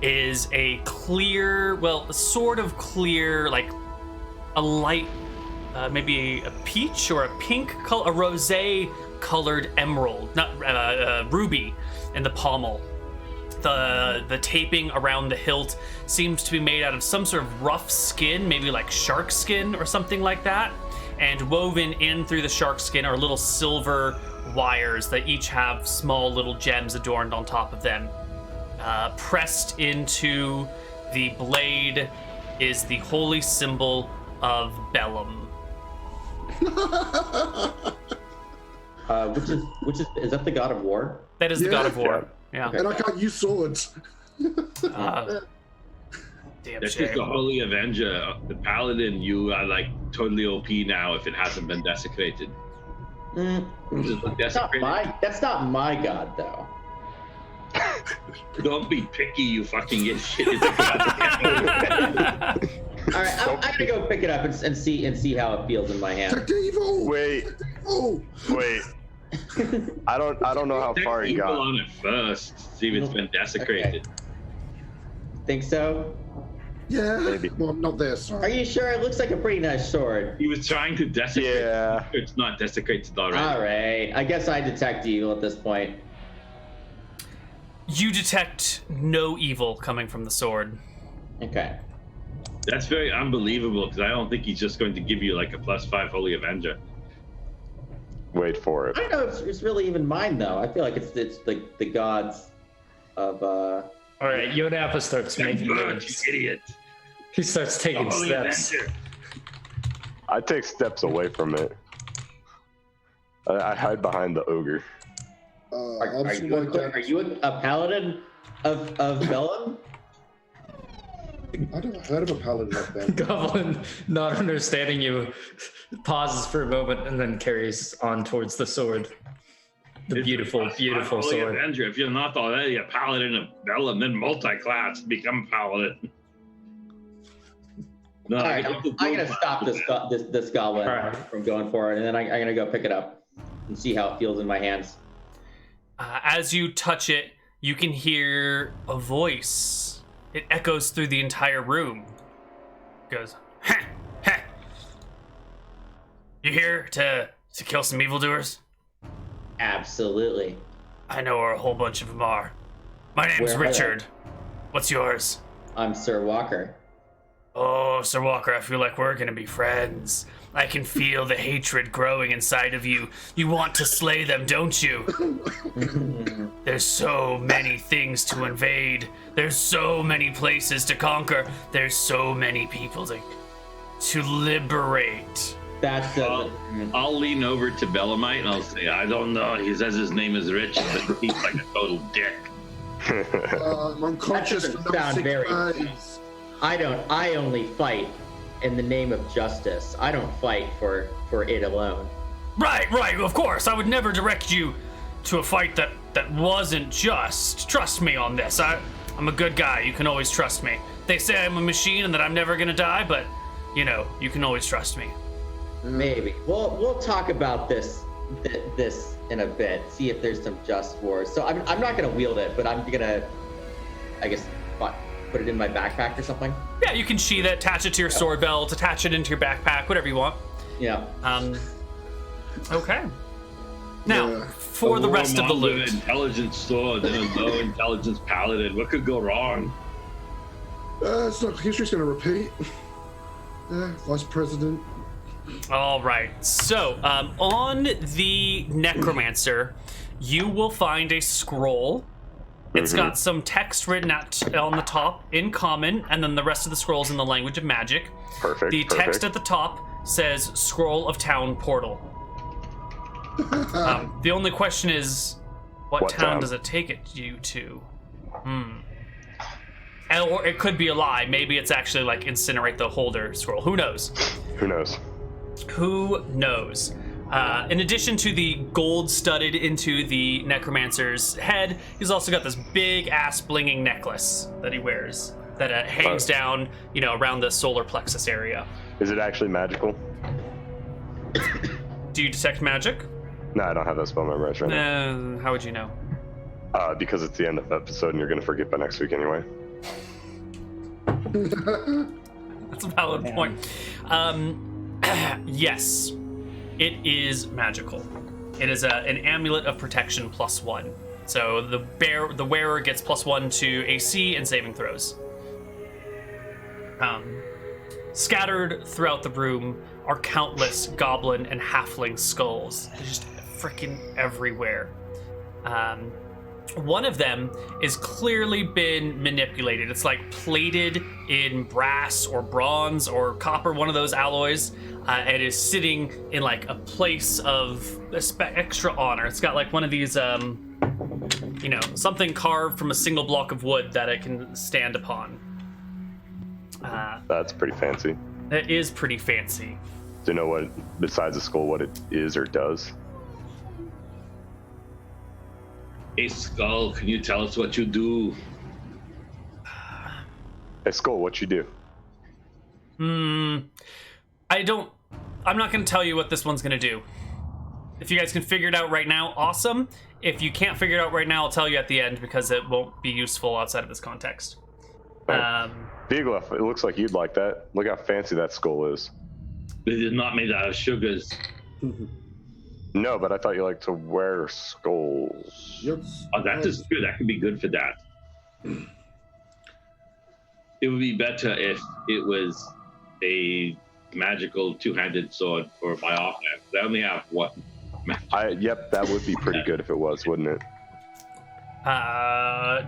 is a clear, well, sort of clear, like a light, maybe a peach or a pink color, a rosé colored emerald, not ruby in the pommel. The taping around the hilt seems to be made out of some sort of rough skin, maybe like shark skin or something like that. And woven in through the shark skin are little silver wires that each have small little gems adorned on top of them. Pressed into the blade is the holy symbol of Bellum. Which is that the god of war? That is the god of war. Yeah. And I can't use swords. Damn That's shame. just the Holy Avenger. The Paladin, you are like totally OP now if it hasn't been desecrated. That's not my god, though. Don't be picky, you fucking get shit. It's All right, I'm gonna go pick it up and see how it feels in my hand. Detect evil! Wait. Wait. I don't know how far he got. on it first. See if it's been desecrated. Okay. Think so? Yeah. Maybe. Well, I'm not there, Are sorry. you sure? It looks like a pretty nice sword. He was trying to desecrate. Yeah. It's not desecrated already. All right. I guess I detect evil at this point. You detect no evil coming from the sword. Okay. That's very unbelievable because I don't think he's just going to give you like a +5 Holy Avenger. Wait for it. I don't know if it's really even mine though. I feel like it's the gods of All right, Yonappa starts making moves. You idiot. He starts taking Holy steps. Avenger. I take steps away from it. I hide behind the ogre. Are you a paladin of Bellum? I never heard of a paladin like that. Goblin, not understanding you, pauses for a moment and then carries on towards the sword. The It's beautiful, a +5 beautiful Holy sword. Avenger. If you're not already a paladin of Bellum, then multi-class, become paladin. No, All right, I'm gonna stop this goblin All right. from going forward, and then I'm gonna go pick it up and see how it feels in my hands. As you touch it, you can hear a voice. It echoes through the entire room. It goes, "Heh, heh. You here to kill some evildoers? Absolutely. I know where a whole bunch of them are. My name's Where are they? Richard. What's yours? I'm Sir Walker. Oh, Sir Walker, I feel like we're gonna be friends. I can feel the hatred growing inside of you. You want to slay them, don't you? There's so many things to invade. There's so many places to conquer. There's so many people to liberate. That's I'll lean over to Bellamite and I'll say, I don't know. He says his name is Richard, but he's like a total dick. I'm unconscious That for doesn't sound 6 very- days. I only fight in the name of justice. I don't fight for it alone. Right, of course. I would never direct you to a fight that wasn't just. Trust me on this. I'm a good guy. You can always trust me. They say I'm a machine and that I'm never gonna die, but, you know, you can always trust me. Maybe. We'll talk about this in a bit. See if there's some just wars. So I'm not gonna wield it, but I'm gonna, I guess, put it in my backpack or something. Yeah, you can sheath it, attach it to your sword belt, attach it into your backpack, whatever you want. Yeah. Okay. Now, Yeah. for the rest of the loot. An intelligence sword and a low intelligence paladin. What could go wrong? It's not, history's going to repeat. Vice President. All right. So, on the Necromancer, you will find a scroll. It's got some text written out on the top in common, and then the rest of the scroll's in the language of magic. Perfect. The text at the top says Scroll of Town Portal. The only question is, what town town? does it take you to? Or it could be a lie. Maybe it's actually like Incinerate the Holder scroll. Who knows? Who knows? Who knows? In addition to the gold studded into the Necromancer's head, he's also got this big ass blinging necklace that he wears. that hangs down, around the solar plexus area. Is it actually magical? Do you detect magic? No, I don't have that spell memorized right now. How would you know? Because it's the end of the episode and you're going to forget by next week anyway. That's a valid point. Yes, it is magical. It is an amulet of protection +1. So the wearer gets +1 to AC and saving throws. Scattered throughout the room are countless goblin and halfling skulls. They're just freaking everywhere. One of them is clearly been manipulated. It's like plated in brass or bronze or copper, one of those alloys. It is sitting in like a place of extra honor. It's got like one of these, something carved from a single block of wood that it can stand upon. That's pretty fancy. It is pretty fancy. Do you know what, besides the skull, what it is or does? Hey, Skull, can you tell us what you do? Hey, Skull, what you do? I'm not going to tell you what this one's going to do. If you guys can figure it out right now, awesome. If you can't figure it out right now, I'll tell you at the end because it won't be useful outside of this context. Beagle, it looks like you'd like that. Look how fancy that skull is. It is not made out of sugars. No, but I thought you liked to wear skulls. Yep. Oh, that is good. That could be good for that. It would be better if it was a magical two-handed sword for my offhand. I only have one. Yep, that would be pretty good if it was, wouldn't it?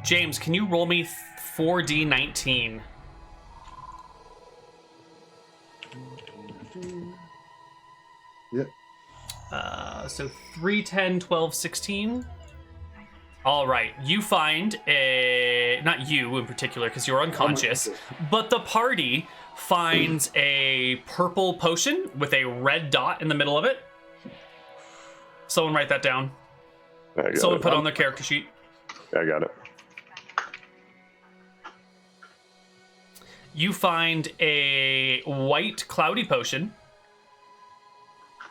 James, can you roll me 4d19? Yep. So 3, 10, 12, 16. All right, you find not you in particular because you're unconscious, but the party finds a purple potion with a red dot in the middle of it. Someone write that down. Someone put it on their character sheet. I got it. You find a white cloudy potion.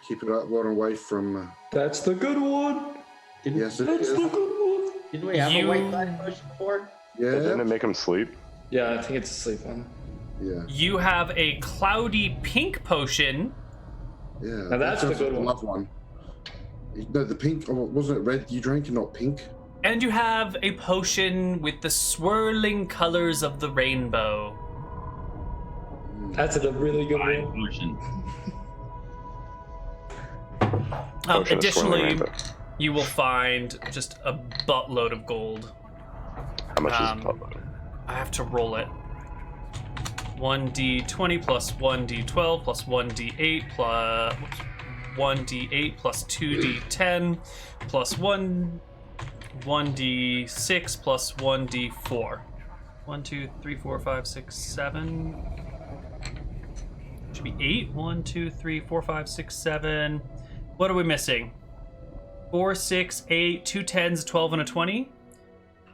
Keep it one away from. That's the good one. Yes, it is. Didn't we have a white light potion before? Yeah. Didn't it make him sleep? Yeah, I think it's a sleep one. Yeah. You have a cloudy pink potion. Yeah. Now that's the good one. Love one. No, the pink. Oh, wasn't it red you drank and not pink? And you have a potion with the swirling colors of the rainbow. That's a really good Fine one. potion. Potion of swirling Additionally, rainbow. you will find just a buttload of gold. How much is a buttload? I have to roll it. 1d20 plus 1d12 plus 1d8 plus 1d8 plus 2d10 plus 1d6 plus 1d4. 1, 2, 3, 4, 5, 6, 7. Should be 8. 1, 2, 3, 4, 5, 6, 7. What are we missing? 4, 6, 8, 2 10s, 12, and a 20.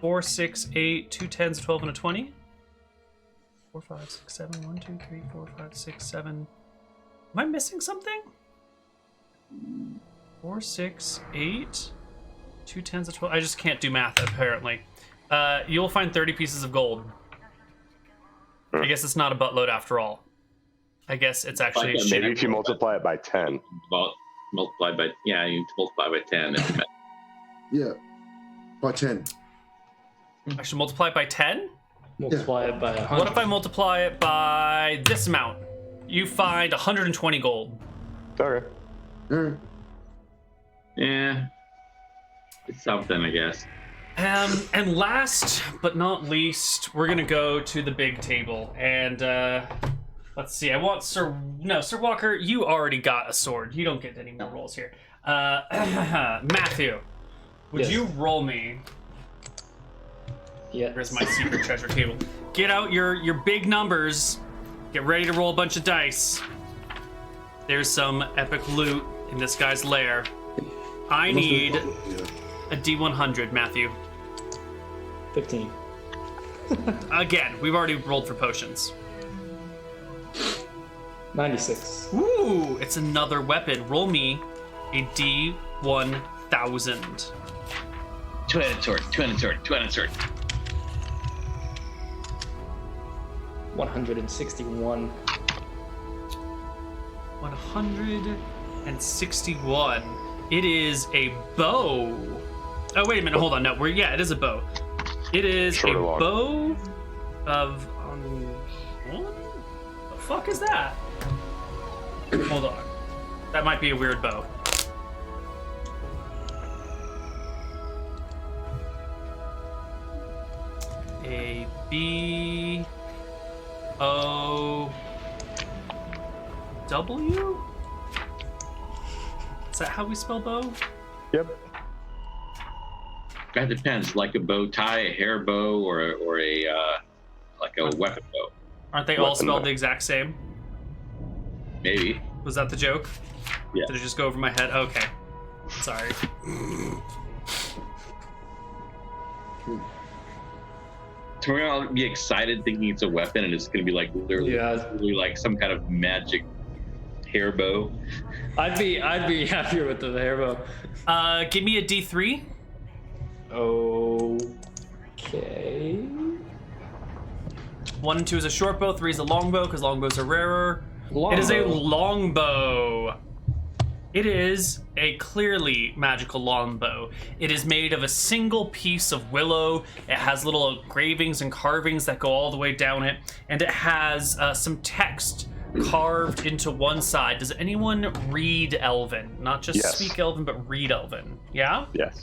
4, 6, 8, 2 10s, 12, and a 20. 4, 5, 6, 7. 1, 2, 3, 4, 5, 6, 7. Am I missing something? 4, 6, 8, 2 10s, and 12. I just can't do math, apparently. You'll find 30 pieces of gold. I guess it's not a buttload after all. I guess it's actually... Maybe if you multiply it by 10. Multiply by, yeah, you multiply by 10. Yeah. By 10. I should multiply it by 10? Multiply it by 100. What if I multiply it by this amount? You find 120 gold. Okay. Yeah. Yeah. It's something, I guess. And last but not least, we're gonna go to the big table. And let's see, I want Sir Walker, you already got a sword. You don't get any more rolls here. Matthew, would Yes. you roll me? Yeah. Here's my secret treasure table. Get out your big numbers. Get ready to roll a bunch of dice. There's some epic loot in this guy's lair. I need a D100, Matthew. 15. Again, we've already rolled for potions. 96. Ooh, it's another weapon. Roll me a D1000. Two-handed sword, two-handed sword, two-handed sword. 161. 161. It is a bow. Oh, wait a minute. Hold on. No, it is a bow. It is Short a or long? bow of. What the fuck is that? Hold on. That might be a weird bow. A B O W? Is that how we spell bow? Yep. That depends, like a bow tie, a hair bow, or a like a weapon bow. Aren't they all Weapon spelled bow. the exact same? Maybe. Was that the joke? Yeah. Did it just go over my head? Okay. Sorry. So we're gonna be excited thinking it's a weapon, and it's gonna be like literally like some kind of magic hair bow. I'd be happier with the hair bow. Give me a D3. Okay. 1 and 2 is a short bow, 3 is a long bow, because long bows are rarer. Longbow. It is a longbow. It is a clearly magical longbow. It is made of a single piece of willow. It has little engravings and carvings that go all the way down it, and it has some text carved into one side. Does anyone read Elven? Not just Yes. speak Elven, but read Elven. Yeah? Yes.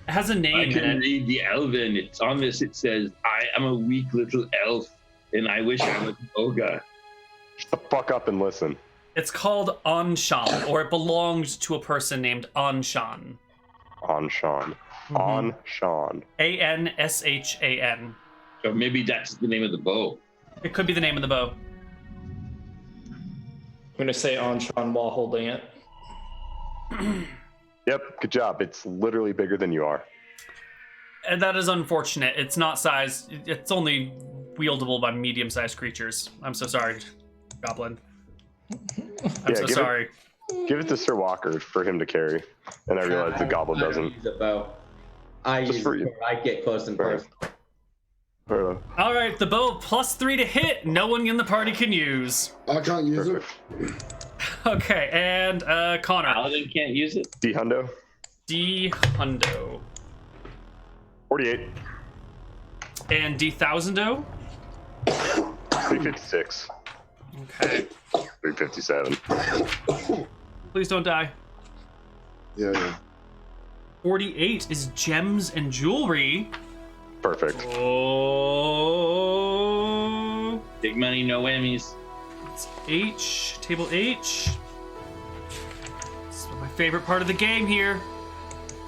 It has a name I in can it. read the Elven. It's on this. It says, "I am a weak little elf, and I wish I was an ogre." Shut the fuck up and listen. It's called Anshan, or it belonged to a person named Anshan. On Sean. On Sean. Anshan. So maybe that's the name of the bow. It could be the name of the bow. I'm gonna say Anshan while holding it. Yep, good job. It's literally bigger than you are. And that is unfortunate. It's not sized. It's only wieldable by medium-sized creatures. I'm so sorry, Goblin. I'm so sorry. Give it to Sir Walker for him to carry. And I realize the goblin doesn't. Use a bow. I Just use for it you. where I get close and personal. Fair All right, the bow +3 to hit. No one in the party can use. I can't use it. Okay, and Connar. Paladin can't use it. D hundo. D hundo. 48. And D thousandos. 356. Okay. 357. Please don't die. Yeah. 48 is gems and jewelry. Perfect. Oh. Big money, no whammies. It's H. Table H. This is my favorite part of the game here.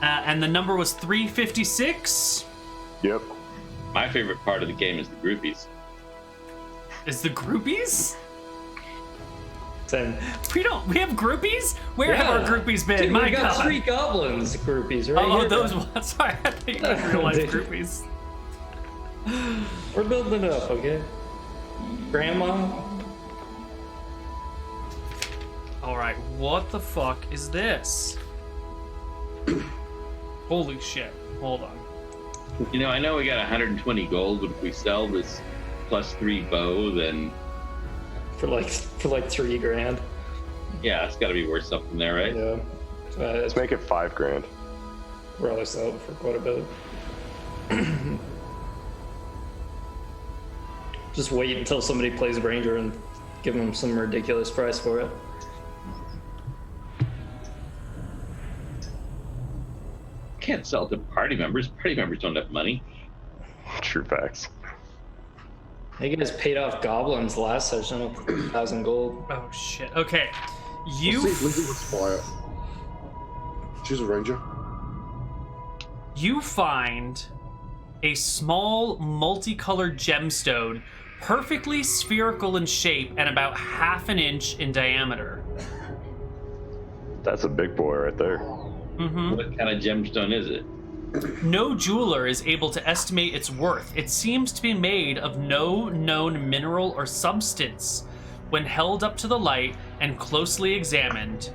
And the number was 356. Yep. My favorite part of the game is the groupies. Is the groupies? Same. We have groupies? Where have our groupies been? Dude, My we got God. 3 goblins groupies right Oh, here. those ones. Sorry, I think I realized Dude. groupies. We're building it up, okay? Grandma? Alright, what the fuck is this? Holy shit. Hold on. You know, I know we got 120 gold, but if we sell this +3 bow, then For like $3,000. yeah, it's got to be worth something there, right? Yeah. Let's make it $5,000. Probably sell it for quite a bit. Just wait until somebody plays Ranger and give them some ridiculous price for it. Can't sell it to party members. Party members don't have money. True facts. You guys paid off goblins last session with 1,000 gold. Oh shit. Okay. Let's You see if Lindsay wants to buy it. She's a ranger. you find a small multicolored gemstone, perfectly spherical in shape and about 1/2 inch in diameter. That's a big boy right there. Mm-hmm. What kind of gemstone is it? No jeweler is able to estimate its worth. It seems to be made of no known mineral or substance. When held up to the light and closely examined,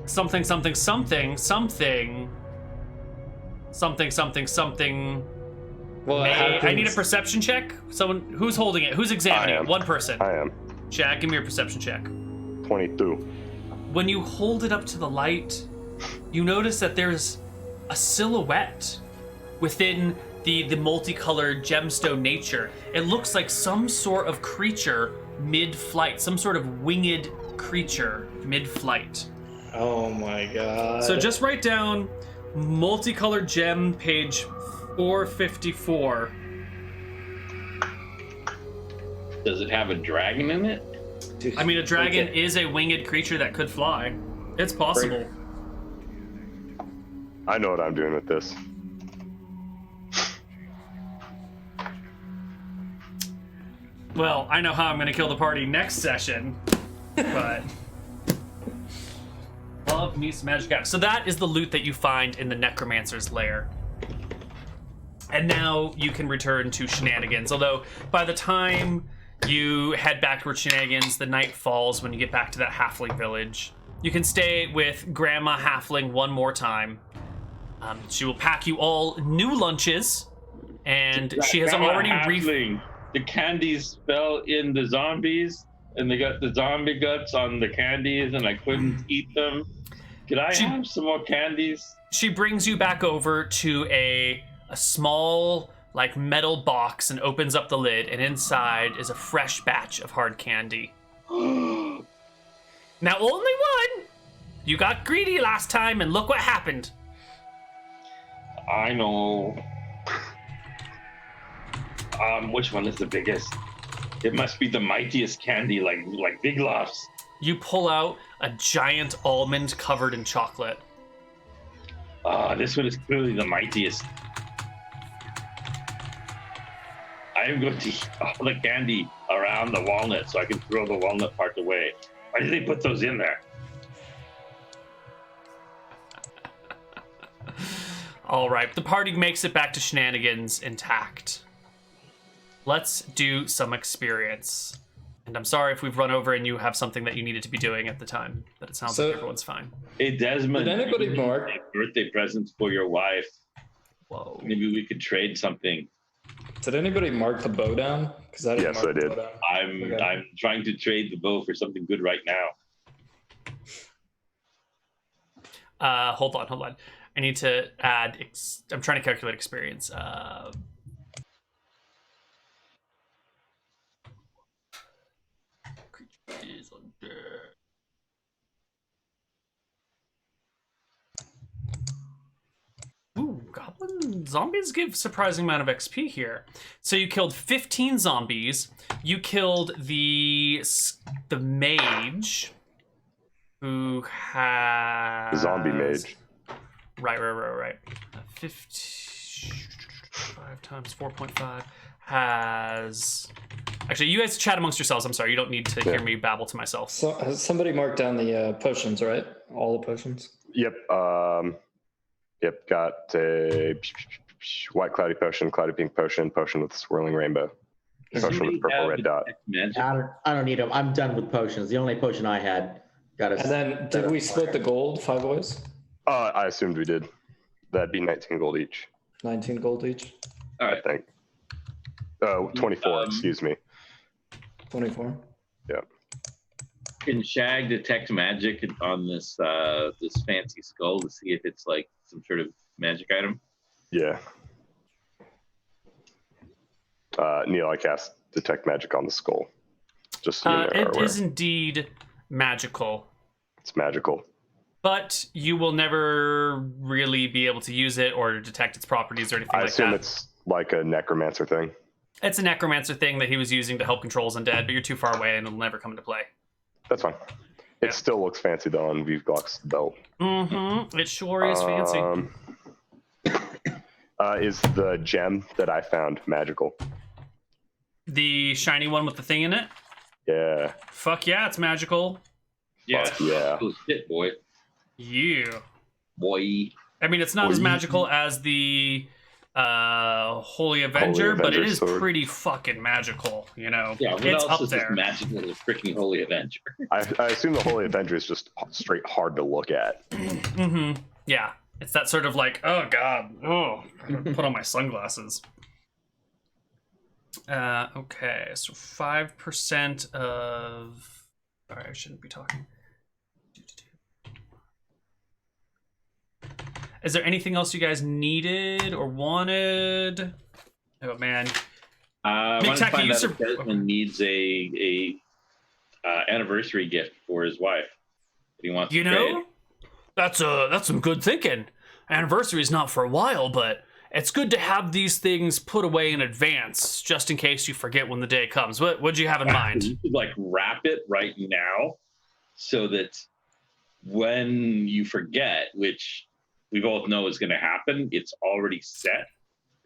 something. Well, I need a perception check. Someone who's holding it. Who's examining it? One person. I am. Jack, give me your perception check. 22. When you hold it up to the light, you notice that there's a silhouette within the multicolored gemstone nature. It looks like some sort of creature mid-flight, some sort of winged creature mid-flight. Oh my god. So just write down multicolored gem, page 454. Does it have a dragon in it? I mean, a dragon is a winged creature that could fly. It's possible. I know what I'm doing with this. Well, I know how I'm going to kill the party next session, but love me some magic out. So that is the loot that you find in the Necromancer's lair. And now you can return to Shenanigans. Although by the time you head back towards Shenanigans, the night falls when you get back to that halfling village. You can stay with Grandma Halfling one more time. She will pack you all new lunches, and she has already the candies fell in the zombies, and they got the zombie guts on the candies, and I couldn't eat them. Could I have some more candies? She brings you back over to a small, like, metal box and opens up the lid, and inside is a fresh batch of hard candy. Now, only one! You got greedy last time, and look what happened. I know. Which one is the biggest? It must be the mightiest candy, like Big Lots. You pull out a giant almond covered in chocolate. This one is clearly the mightiest. I am going to eat all the candy around the walnut so I can throw the walnut part away. Why did they put those in there? All right, the party makes it back to Shenanigans intact. Let's do some experience. And I'm sorry if we've run over and you have something that you needed to be doing at the time, but it sounds like everyone's fine. Hey, Desmond. Did anybody mark birthday presents for your wife? Whoa. Maybe we could trade something. Did anybody mark the bow down? Because I didn't. Yes, I did. I'm trying to trade the bow for something good right now. Hold on. I need to add. I'm trying to calculate experience. Ooh, goblin zombies give surprising amount of XP here. So you killed 15 zombies. You killed the mage, who has The zombie mage. Right. 5 times 4.5 has. Actually, you guys chat amongst yourselves. I'm sorry, you don't need to hear me babble to myself. So has somebody marked down the potions, right? All the potions. Yep. Got a white cloudy potion, cloudy pink potion, potion with swirling rainbow, potion with purple red dot. I don't need them. I'm done with potions. The only potion I had got us. And then did we split the gold 5 ways? I assumed we did. That'd be 19 gold each. 19 gold each. All right. I think. 24. Excuse me. 24. Yeah. Can Shag detect magic on this this fancy skull to see if it's like some sort of magic item? Yeah. Neal, I cast detect magic on the skull. Just so you know, it is indeed magical. It's magical. But you will never really be able to use it or detect its properties or anything like that. I assume it's like a necromancer thing. It's a necromancer thing that he was using to help control his undead, but you're too far away and it'll never come into play. That's fine. It still looks fancy though on Vivglock's belt. Mm-hmm. It sure is fancy. Is the gem that I found magical? The shiny one with the thing in it? Yeah. Fuck yeah, it's magical. Yeah. Yeah. Oh, shit, boy. Yeah. boy. I mean, it's not as magical as the Holy Avenger, but it is sword. Pretty fucking magical, you know? Yeah, what it's else up is there. this magical as freaking Holy Avenger? I assume the Holy Avenger is just straight hard to look at. Mm-hmm. Yeah. It's that sort of like, oh god, oh, I gotta put on my sunglasses. Okay, so 5% of... Sorry, I shouldn't be talking. Is there anything else you guys needed or wanted? Oh man, I want to McTacky, find out if Desmond needs a anniversary gift for his wife that he wants. You to know, trade. that's some good thinking. Anniversary is not for a while, but it's good to have these things put away in advance, just in case you forget when the day comes. What'd you have in mind? You could like wrap it right now, so that when you forget, which we both know is going to happen, it's already set.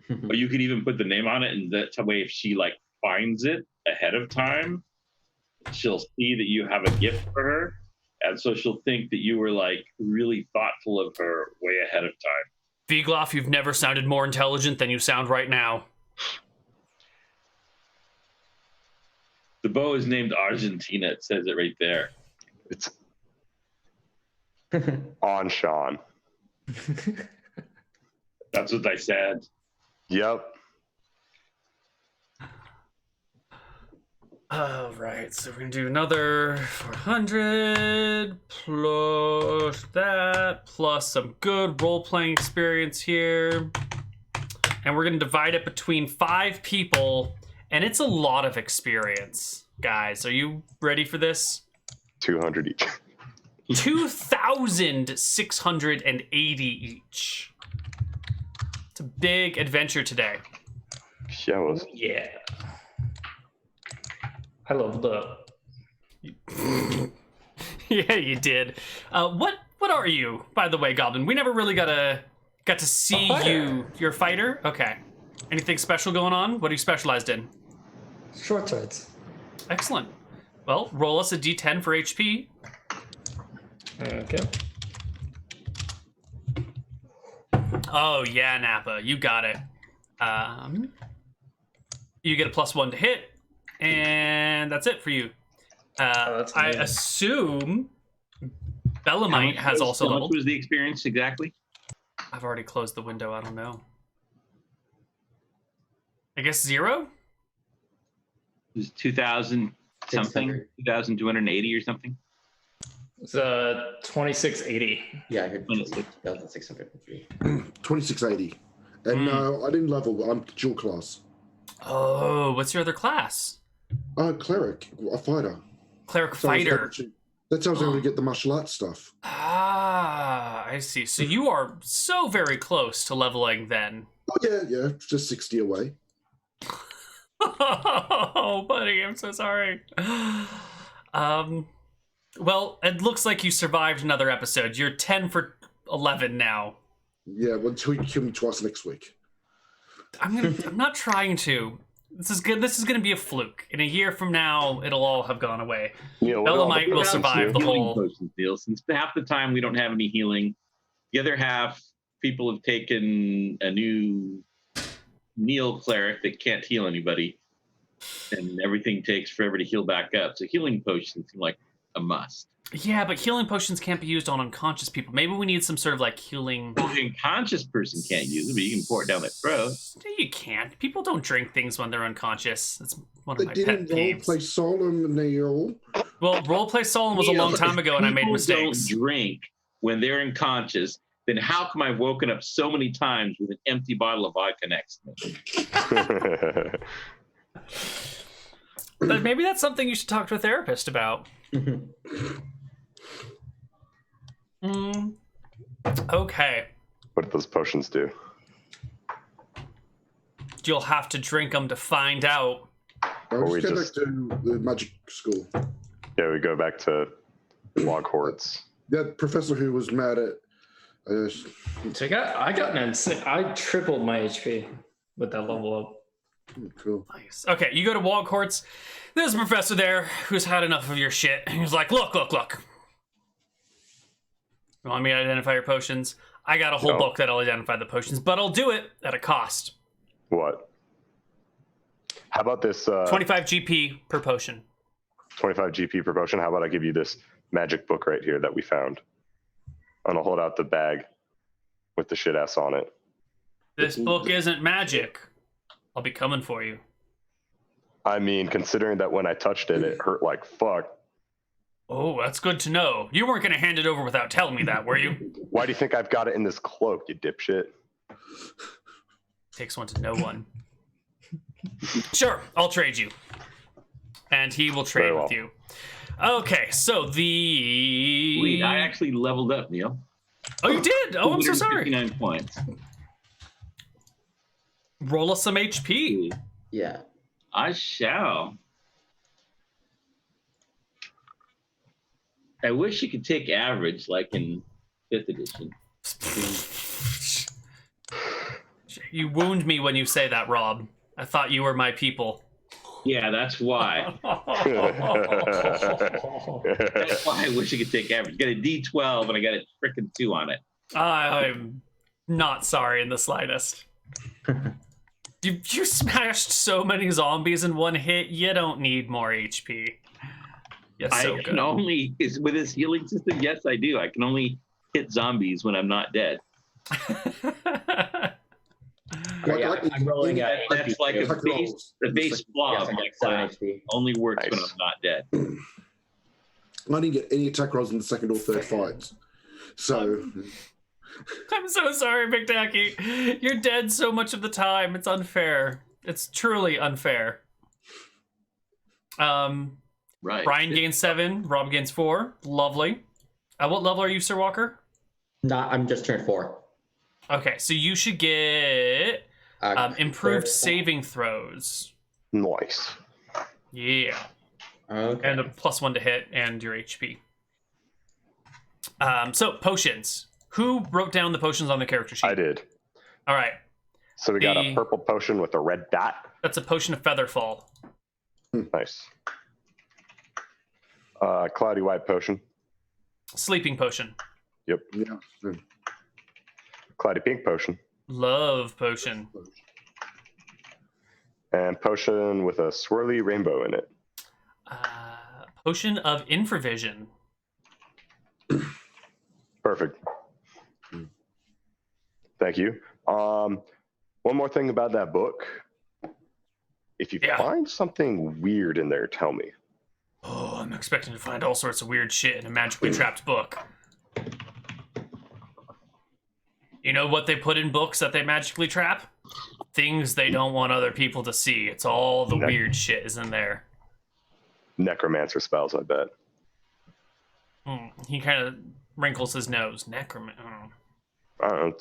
But you could even put the name on it, and that way, if she like finds it ahead of time, she'll see that you have a gift for her, and so she'll think that you were like really thoughtful of her way ahead of time. Vigloff, you've never sounded more intelligent than you sound right now. The bow is named Argentina. It says it right there. It's on Sean. That's what I said. Yep. All right, so we're gonna do another 400 plus that, plus some good role-playing experience here. And we're gonna divide it between 5 people, and it's a lot of experience. Guys, are you ready for this? 200 each. 2,680 each. It's a big adventure today. Yeah, it was. Yeah. I leveled up. Yeah, you did. What are you, by the way, Goblin? We never really got to see you. You're a fighter? Okay. Anything special going on? What are you specialized in? Short swords. Excellent. Well, roll us a d10 for HP. Okay. Oh yeah, Nappa, you got it. You get a +1 to hit, and that's it for you. That's I amazing. assume Bellamite has also How much leveled. was the experience exactly? I've already closed the window. I don't know. I guess 0. It was 2,000 something, 600. 2,280 or something. It's 2680. Yeah, I heard 26. 2,603. 2680. And I didn't level. I'm dual class. Oh, what's your other class? Cleric, a fighter. Cleric So I was fighter. able to- That's how I was able to get the martial arts stuff. Ah, I see. So you are so very close to leveling then. Oh yeah, just 60 away. Oh, buddy, I'm so sorry. Well, it looks like you survived another episode. You're 10 for 11 now. Yeah, well, until you kill me twice next week. I'm not trying to. This is good. This is gonna be a fluke. In a year from now, it'll all have gone away. You know, what all the Bellamite will survive the Healing whole. potions deal, since half the time we don't have any healing. The other half, people have taken a new Neal cleric that can't heal anybody, and everything takes forever to heal back up. So healing potions seem like a must. Yeah, but healing potions can't be used on unconscious people. Maybe we need some sort of like healing. An unconscious person can't use it, but you can pour it down their throat. No, you can't. People don't drink things when they're unconscious. That's one of They my didn't pet peeves. roleplay Solemn, Neal. Well, roleplay Solemn was a long time ago, and I made People mistakes. Don't drink when they're unconscious. Then how come I've woken up so many times with an empty bottle of vodka next to me? But maybe that's something you should talk to a therapist about. Okay. What do those potions do? You'll have to drink them to find out. I'll we just go just- back to the magic school. Yeah, we go back to log hordes. That professor who was mad at. So I got an insane. I tripled my HP with that level up. Cool. Nice. Okay, you go to Wog Courts. There's a professor there who's had enough of your shit. He's like, look. You want me to identify your potions? I got a whole book that'll identify the potions, but I'll do it at a cost. What? How about this? 25 GP per potion. 25 GP per potion. How about I give you this magic book right here that we found? And I'll hold out the bag with the shit ass on it. This book isn't magic. I'll be coming for you. I mean, considering that when I touched it, it hurt like fuck. Oh, that's good to know. You weren't going to hand it over without telling me that, were you? Why do you think I've got it in this cloak, you dipshit? Takes one to know one. Sure, I'll trade you. And he will trade with you. Okay, so the... Wait, I actually leveled up, Neal. Oh, you did? Oh, I'm so sorry. 59 points. Roll us some HP. Yeah. I shall. I wish you could take average like in 5th edition. You wound me when you say that, Rob. I thought you were my people. Yeah, that's why. That's why I wish I could take average. Got a D12 and I got a freaking 2 on it. I'm not sorry in the slightest. You smashed so many zombies in one hit, you don't need more HP. Yes, so I can only, with this healing system, yes, I do. I can only hit zombies when I'm not dead. I'm rolling at That's like a base flaw of my class. Only works when I'm not dead. I didn't get any attack rolls in the second or third fights. So... I'm so sorry, McTacky. You're dead so much of the time. It's unfair. It's truly unfair. Right. Bryan gains 7. Rob gains 4. Lovely. What level are you, Sir Walker? I'm just turned 4. Okay, so you should get improved saving throws. Nice. Yeah. Okay. And a +1 to hit and your HP. So, potions. Who wrote down the potions on the character sheet? I did. All right. So we got a purple potion with a red dot. That's a potion of Featherfall. Nice. Cloudy white potion. Sleeping potion. Yep. Yeah. Cloudy pink potion. Love potion. And potion with a swirly rainbow in it. Potion of infravision. Perfect. Thank you. One more thing about that book. If you find something weird in there, tell me. Oh, I'm expecting to find all sorts of weird shit in a magically trapped book. You know what they put in books that they magically trap? Things they don't want other people to see. It's all the weird shit is in there. Necromancer spells, I bet. He kind of wrinkles his nose. Necromancer. I don't know,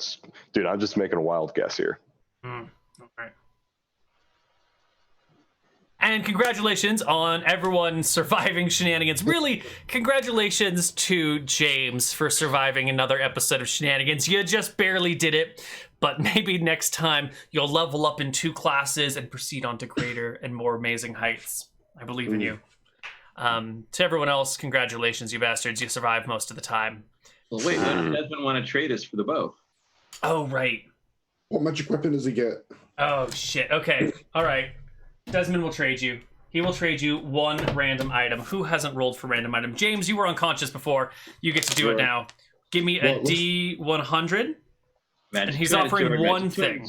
dude, I'm just making a wild guess here. All right. And congratulations on everyone surviving Shenanigans. Really, congratulations to James for surviving another episode of Shenanigans. You just barely did it, but maybe next time you'll level up in 2 classes and proceed on to greater and more amazing heights. I believe in you. To everyone else, congratulations, you bastards. You survived most of the time. Well, wait, what if Desmond want to trade us for the bow? Oh, right. What magic weapon does he get? Oh, shit. Okay. All right. Desmond will trade you. He will trade you 1 random item. Who hasn't rolled for random item? James, you were unconscious before. You get to do it now. Give me a D100. And he's offering one thing.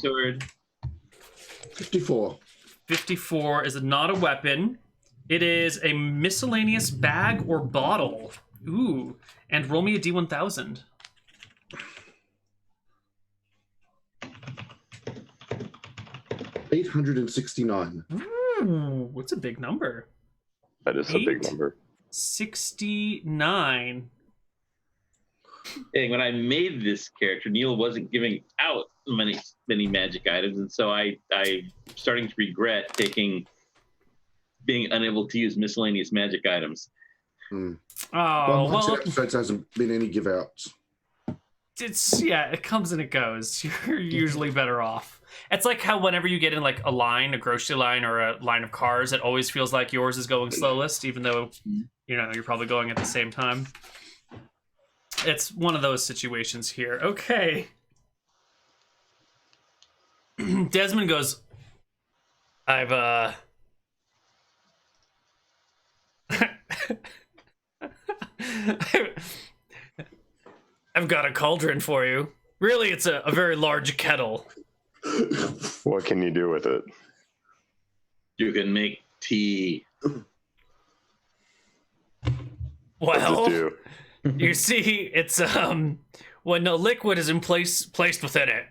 54. 54 is not a weapon. It is a miscellaneous bag or bottle. Ooh. And roll me a D1000. $869. Ooh, what's a big number? That is a big number. 69. Hey, when I made this character, Neal wasn't giving out many magic items, and so I'm starting to regret being unable to use miscellaneous magic items. Oh, well, episodes hasn't been any give outs. It comes and it goes. You're usually better off. It's like how whenever you get in like a grocery line or a line of cars, it always feels like yours is going slowest, even though you're probably going at the same time. it's one of those situations here. Okay. Desmond goes, I've got a cauldron for you. Really, it's a very large kettle. What can you do with it? You can make tea. Well, do? You see, it's when a liquid is placed within it,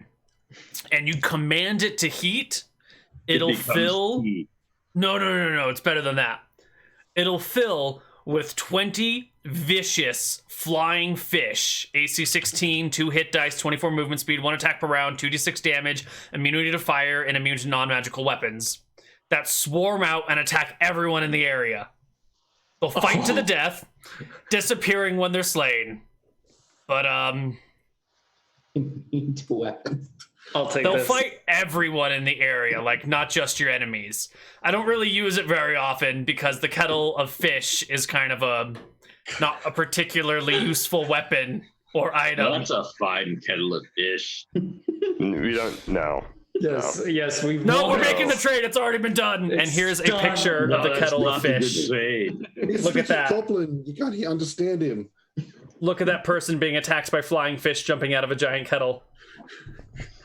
and you command it to heat, it'll fill. Tea. No, it's better than that. It'll fill with 20 vicious flying fish. AC 16, 2 hit dice, 24 movement speed, 1 attack per round, 2d6 damage, immunity to fire, and immune to non-magical weapons that swarm out and attack everyone in the area. They'll fight to the death, disappearing when they're slain. But Into weapons. I'll take they'll this. fight everyone in the area, like not just your enemies. I don't really use it very often because the kettle of fish is kind of not a particularly useful weapon or item. That's a fine kettle of fish. We don't know. Yes, we've No, won we're it. making the trade. It's already been done. And It's here's a done. picture No, of the that's kettle of not a good fish. trade. Look at that. Goblin, you can't understand him. Look at that person being attacked by flying fish jumping out of a giant kettle.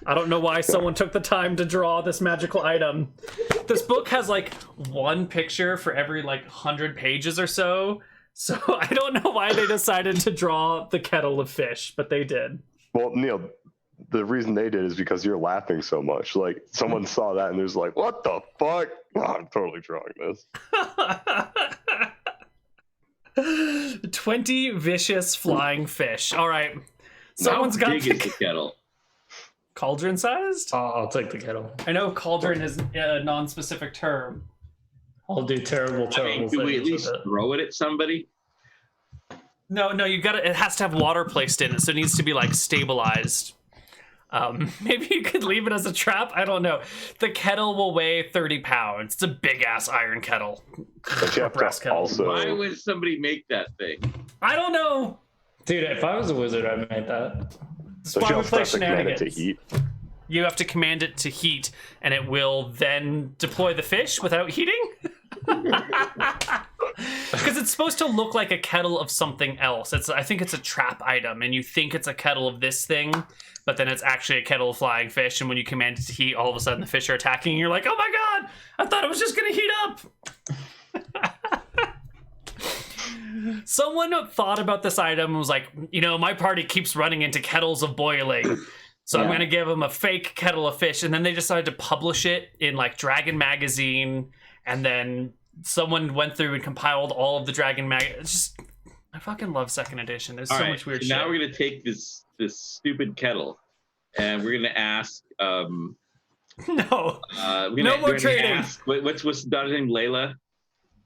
I don't know why someone took the time to draw this magical item. This book has like one picture for every like 100 pages or so. So I don't know why they decided to draw the kettle of fish, but they did. Well, Neal, the reason they did is because you're laughing so much. Like, someone saw that and there's like, what the fuck? Oh, I'm totally drawing this. 20 vicious flying fish. All right. Someone's How got big is the kettle? cauldron sized? I'll take the kettle. I know cauldron is a non-specific term. I'll do terrible I mean, do we at things least with it. throw it at somebody? No, you gotta. It has to have water placed in it, so it needs to be like stabilized. Maybe you could leave it as a trap. I don't know. The kettle will weigh 30 pounds. It's a big ass iron kettle. But you have Brass to kettle. also. Why would somebody make that thing? I don't know. Dude, if I was a wizard, I'd make that. That's But why you we also play have to command it to Shenanigans. heat. You have to command it to heat, and it will then deploy the fish without heating. Because it's supposed to look like a kettle of something else. I think it's a trap item, and you think it's a kettle of this thing, but then it's actually a kettle of flying fish. And when you command it to heat, all of a sudden the fish are attacking, and you're like, "Oh my god! I thought it was just gonna heat up." Someone thought about this item and was like, my party keeps running into kettles of boiling. So I'm going to give them a fake kettle of fish. And then they decided to publish it in like Dragon Magazine. And then someone went through and compiled all of the Dragon I fucking love second edition. There's so much weird shit. Now we're gonna take this stupid kettle, and we're gonna ask. No. No more trading. What's the daughter's name? Layla.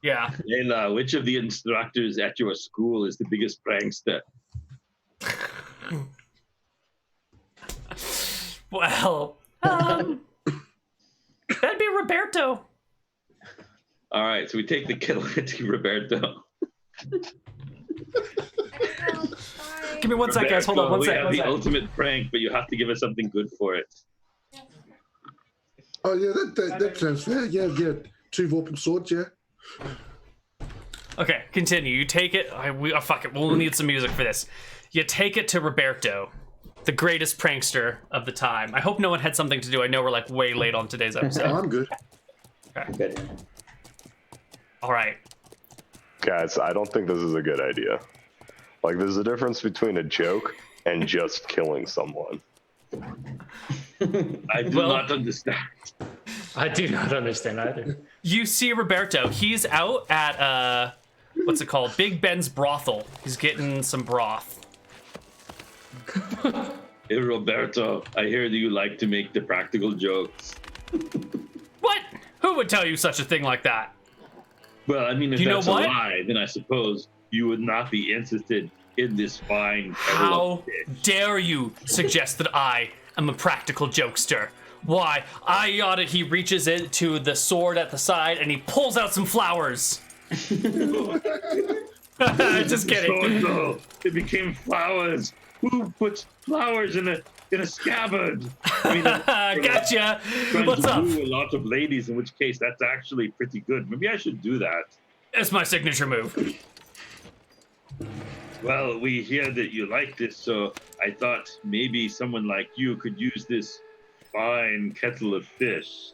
Yeah. Layla, which of the instructors at your school is the biggest prankster? Well, that'd be Roberto. All right, so we take the kettle to Roberto. Give me 1 sec, guys. Hold on, one we sec. have One the sec. ultimate prank, but you have to give us something good for it. Oh yeah, that sounds fair. Yeah, 2 Vorpal swords, yeah. Okay, continue. You take it. Fuck it. We'll need some music for this. You take it to Roberto, the greatest prankster of the time. I hope no one had something to do. I know we're like way late on today's episode. I'm good. Good. All right. Guys, I don't think this is a good idea. Like, there's a difference between a joke and just killing someone. I do not understand. I do not understand either. You see Roberto. He's out at, what's it called? Big Ben's brothel. He's getting some broth. Hey, Roberto, I hear that you like to make the practical jokes. What? Who would tell you such a thing like that? Well, I mean, if You know that's a what? lie, then I suppose you would not be interested in this fine kettle How of fish. dare you suggest that I am a practical jokester? Why, I got it. He reaches into the sword at the side and he pulls out some flowers. Just kidding. So, it became flowers. Who puts flowers in a scabbard? I mean, Gotcha. trying What's to up? woo a lot of ladies, in which case that's actually pretty good. Maybe I should do that. It's my signature move. Well, we hear that you like this, so I thought maybe someone like you could use this fine kettle of fish.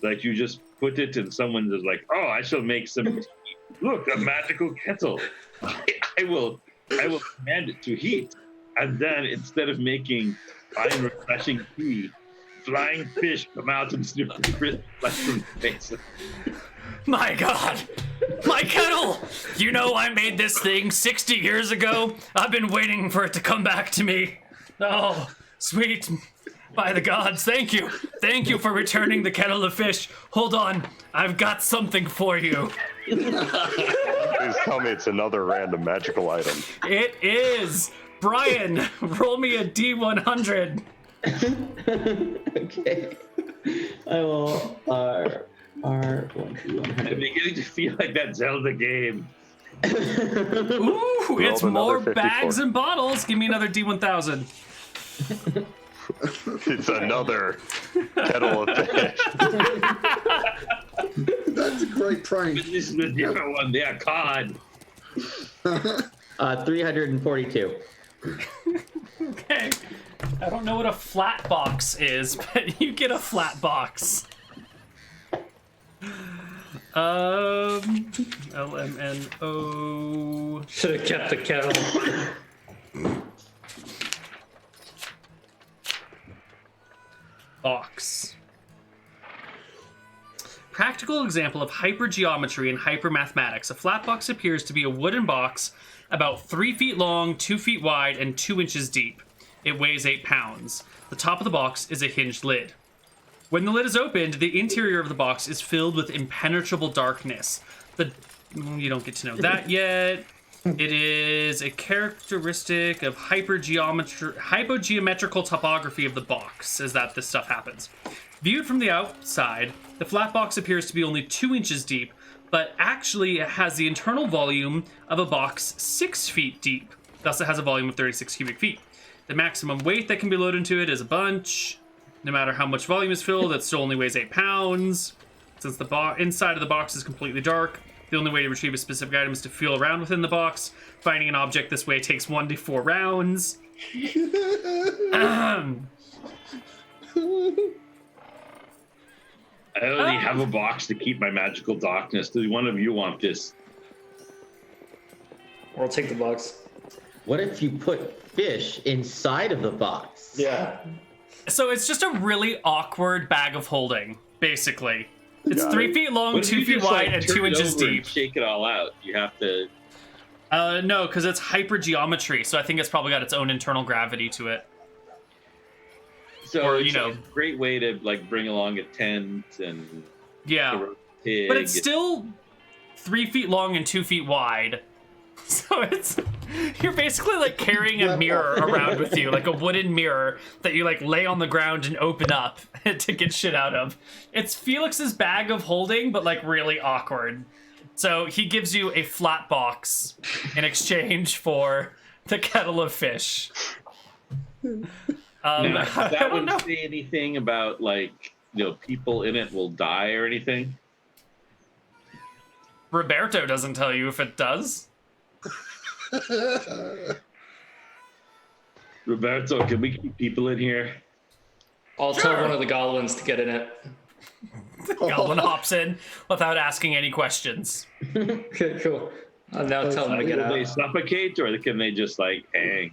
Like you just put it and someone is like, oh, I shall make some tea. Look, a magical kettle. I will command it to heat. And then instead of making fine, refreshing tea, flying fish come out and snip the crisp flesh from the face. My God! My kettle! You know I made this thing 60 years ago? I've been waiting for it to come back to me. Oh, sweet. By the gods, thank you. Thank you for returning the kettle of fish. Hold on, I've got something for you. Please tell me it's another random magical item. It is. Bryan, roll me a D100. Okay. I will R1D100. I'm beginning to feel like that Zelda game. Ooh, it's more 54. bags and bottles. Give me another D1000. It's another kettle of fish. That's a great prank. This is the different one. They are cod. 342. Okay. I don't know what a flat box is, but you get a flat box. LMNO. Should have kept the kettle. Box. Practical example of hypergeometry and hypermathematics. A flat box appears to be a wooden box about 3 feet long, 2 feet wide, and 2 inches deep. It weighs 8 pounds. The top of the box is a hinged lid. When the lid is opened, the interior of the box is filled with impenetrable darkness. You don't get to know that yet. It is a characteristic of hypogeometrical topography of the box, is that this stuff happens. Viewed from the outside, the flat box appears to be only 2 inches deep, but actually it has the internal volume of a box 6 feet deep. Thus it has a volume of 36 cubic feet. The maximum weight that can be loaded into it is a bunch. No matter how much volume is filled, it still only weighs 8 pounds. Since the inside of the box is completely dark, the only way to retrieve a specific item is to feel around within the box. Finding an object this way takes 1 to 4 rounds. I only have a box to keep my magical darkness. Do one of you want this? I'll take the box. What if you put fish inside of the box? Yeah. So it's just a really awkward bag of holding, basically. It's Got 3 it. feet long, What if 2 you feet just, wide, like, and turn 2 it inches over and deep. shake it all out. You have to. No, because it's hypergeometry, so I think it's probably got its own internal gravity to it. So Or, it's you know. a great way to like bring along a tent and Yeah. a pig. But it's still 3 feet long and 2 feet wide. So you're basically like carrying a mirror around with you, like a wooden mirror that you like lay on the ground and open up to get shit out of. It's Felix's bag of holding, but like really awkward. So he gives you a flat box in exchange for the kettle of fish. Now, I that don't wouldn't know. say anything about like people in it will die or anything. Roberto doesn't tell you if it does. Roberto, can we keep people in here? I'll tell one of the goblins to get in it. Goblin hops in without asking any questions. Okay, cool. I'll now tell them to get Will they out. suffocate or can they just like hang?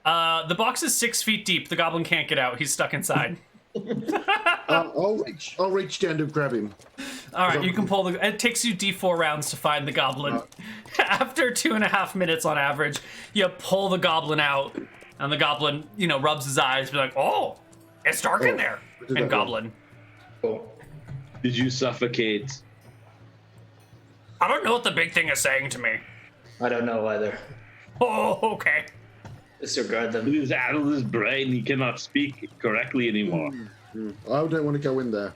The box is 6 feet deep. The goblin can't get out. He's stuck inside. I'll reach down to grab him. All right, you can pull the. It takes you D4 rounds to find the goblin. After 2.5 minutes on average, you pull the goblin out, and the goblin, rubs his eyes, be like, "Oh, it's dark in there." And goblin. Cool. Did you suffocate? I don't know what the big thing is saying to me. I don't know either. Oh, okay. Disregard them. He's out of his brain. He cannot speak correctly anymore. I don't want to go in there.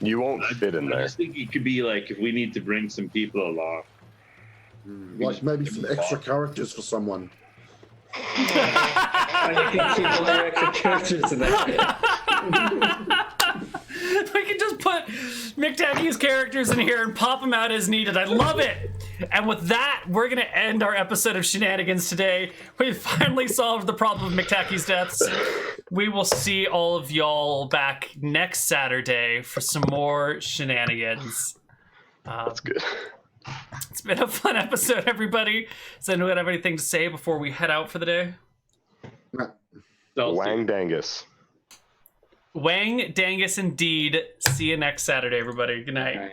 You won't fit in I there. just think it could be like if we need to bring some people along. Like maybe some extra characters for someone. You can keep all your extra characters in that. We can just put McTacky's characters in here and pop them out as needed. I love it. And with that, we're going to end our episode of Shenanigans today. We finally solved the problem of McTacky's deaths. We will see all of y'all back next Saturday for some more Shenanigans. That's good. It's been a fun episode, everybody. Does anyone have anything to say before we head out for the day? Wang Dangus. Wang Dangus indeed. See you next Saturday, everybody. Good night. All right.